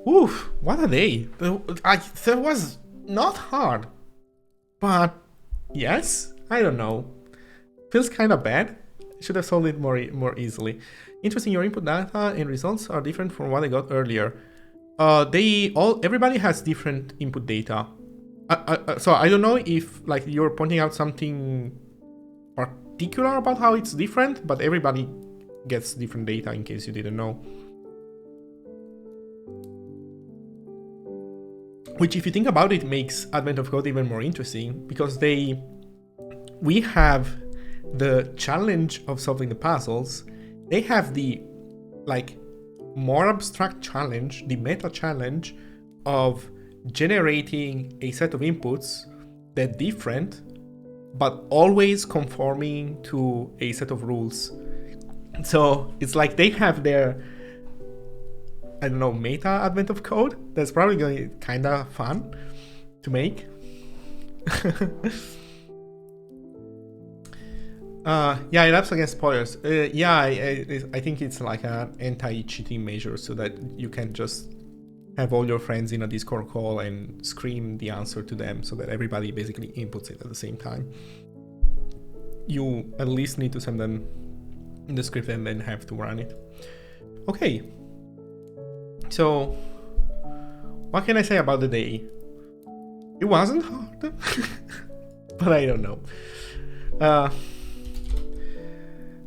Oof, what a day. That was not hard. But yes, I don't know. Feels kind of bad. Should have solved it more easily. Interesting, your input data and results are different from what I got earlier. Everybody has different input data. So I don't know if like you're pointing out something particular about how it's different, but everybody gets different data in case you didn't know. Which, if you think about it, makes Advent of Code even more interesting, because we have the challenge of solving the puzzles. They have the like more abstract challenge, the meta challenge of generating a set of inputs that different, but always conforming to a set of rules. So it's like they have their, I don't know, meta Advent of Code. That's probably going to be kind of fun to make. Yeah, it helps against spoilers. Yeah, I think it's like an anti-cheating measure, so that you can just have all your friends in a Discord call and scream the answer to them, so that everybody basically inputs it at the same time. You at least need to send them the script and then have to run it. Okay. So, what can I say about the day? It wasn't hard, but I don't know.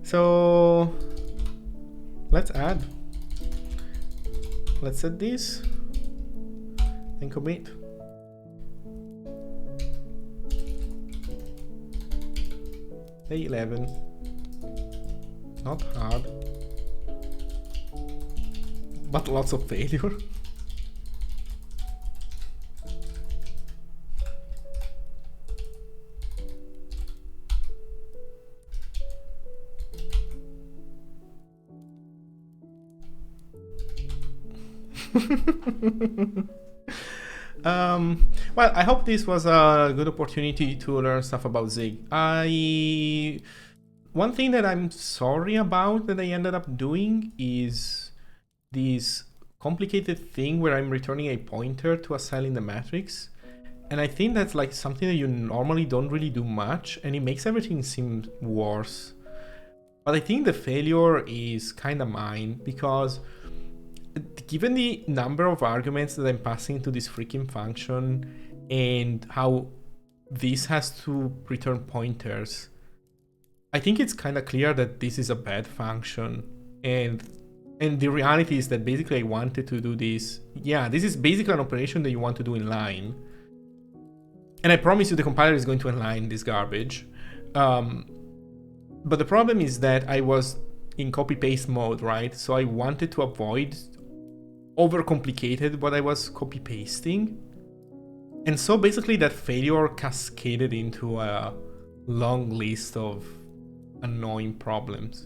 So let's add. Let's set this and commit. Day 11. Not hard, but lots of failure. Well, I hope this was a good opportunity to learn stuff about Zig. One thing that I'm sorry about that I ended up doing is this complicated thing where I'm returning a pointer to a cell in the matrix. And I think that's like something that you normally don't really do much, and it makes everything seem worse. But I think the failure is kind of mine, because given the number of arguments that I'm passing to this freaking function and how this has to return pointers, I think it's kind of clear that this is a bad function. And the reality is that basically I wanted to do this. Yeah, this is basically an operation that you want to do in line. And I promise you the compiler is going to inline this garbage. But the problem is that I was in copy-paste mode, right? So I wanted to avoid overcomplicated what I was copy-pasting. And so basically that failure cascaded into a long list of annoying problems.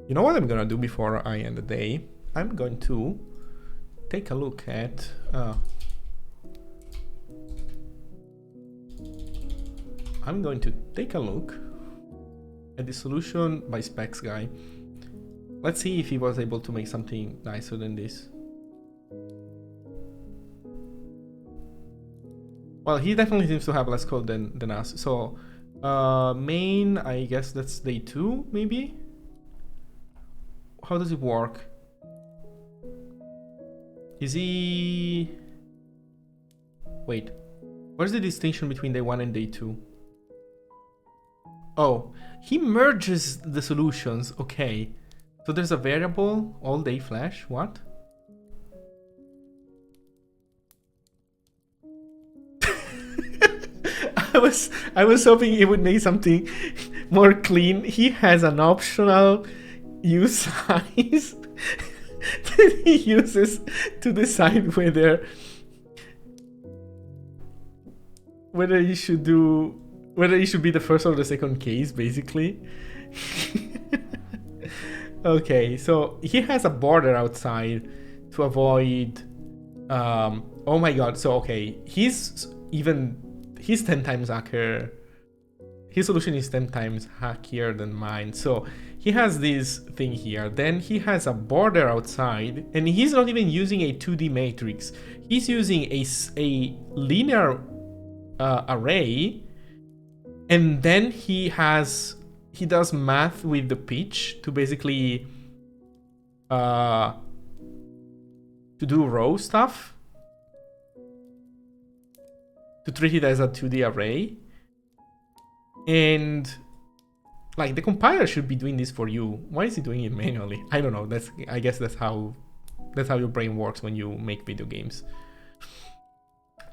You know what I'm gonna do before I end the day? I'm going to take a look at the solution by Specs Guy. Let's see if he was able to make something nicer than this. Well, he definitely seems to have less code than us. So, main, I guess that's day 2, maybe? How does it work? Is he... Wait, where's the distinction between day 1 and day 2? Oh, he merges the solutions, okay. So there's a variable, all day flash, what? I was hoping it would make something more clean. He has an optional use size that he uses to decide whether you should be the first or the second case, basically. Okay, so he has a border outside to avoid oh my god, so okay, he's 10 times hacker. His solution is 10 times hackier than mine. So he has this thing here, then he has a border outside, and he's not even using a 2D matrix. He's using a linear array, and then he does math with the pitch to basically to do row stuff, to treat it as a 2D array. And like, the compiler should be doing this for you. Why is he doing it manually? I don't know. I guess that's how your brain works when you make video games.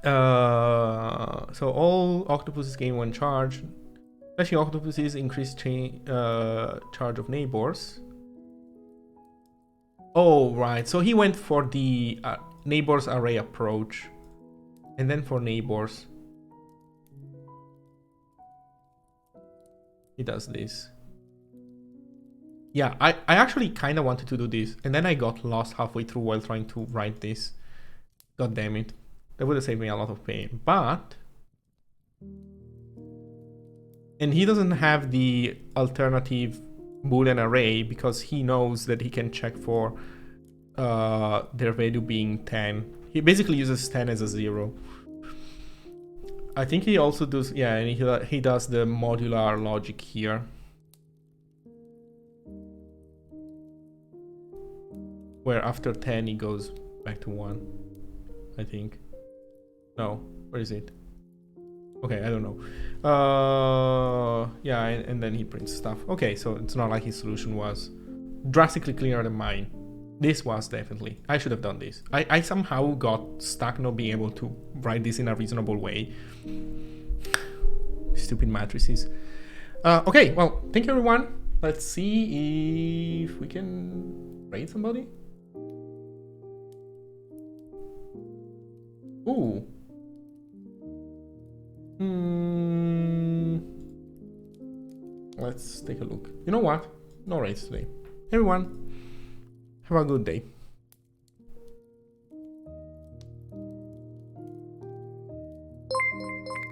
So all octopuses gain 1 charge. Flashing octopuses increase charge of neighbors. Oh, right. So he went for the neighbors array approach, and then for neighbors he does this. Yeah, I actually kind of wanted to do this, and then I got lost halfway through while trying to write this. God damn it. That would have saved me a lot of pain. But... and he doesn't have the alternative Boolean array because he knows that he can check for their value being 10. He basically uses 10 as a 0. I think he also does, yeah, and he does the modular logic here. Where after 10 he goes back to 1, I think. No, where is it? Okay, I don't know. Yeah, and then he prints stuff. Okay, so it's not like his solution was drastically clearer than mine. This was definitely. I should have done this. I somehow got stuck not being able to write this in a reasonable way. Stupid matrices. Okay, well, thank you everyone. Let's see if we can rate somebody. Ooh. Let's take a look. You know what? No rates today. Everyone, have a good day.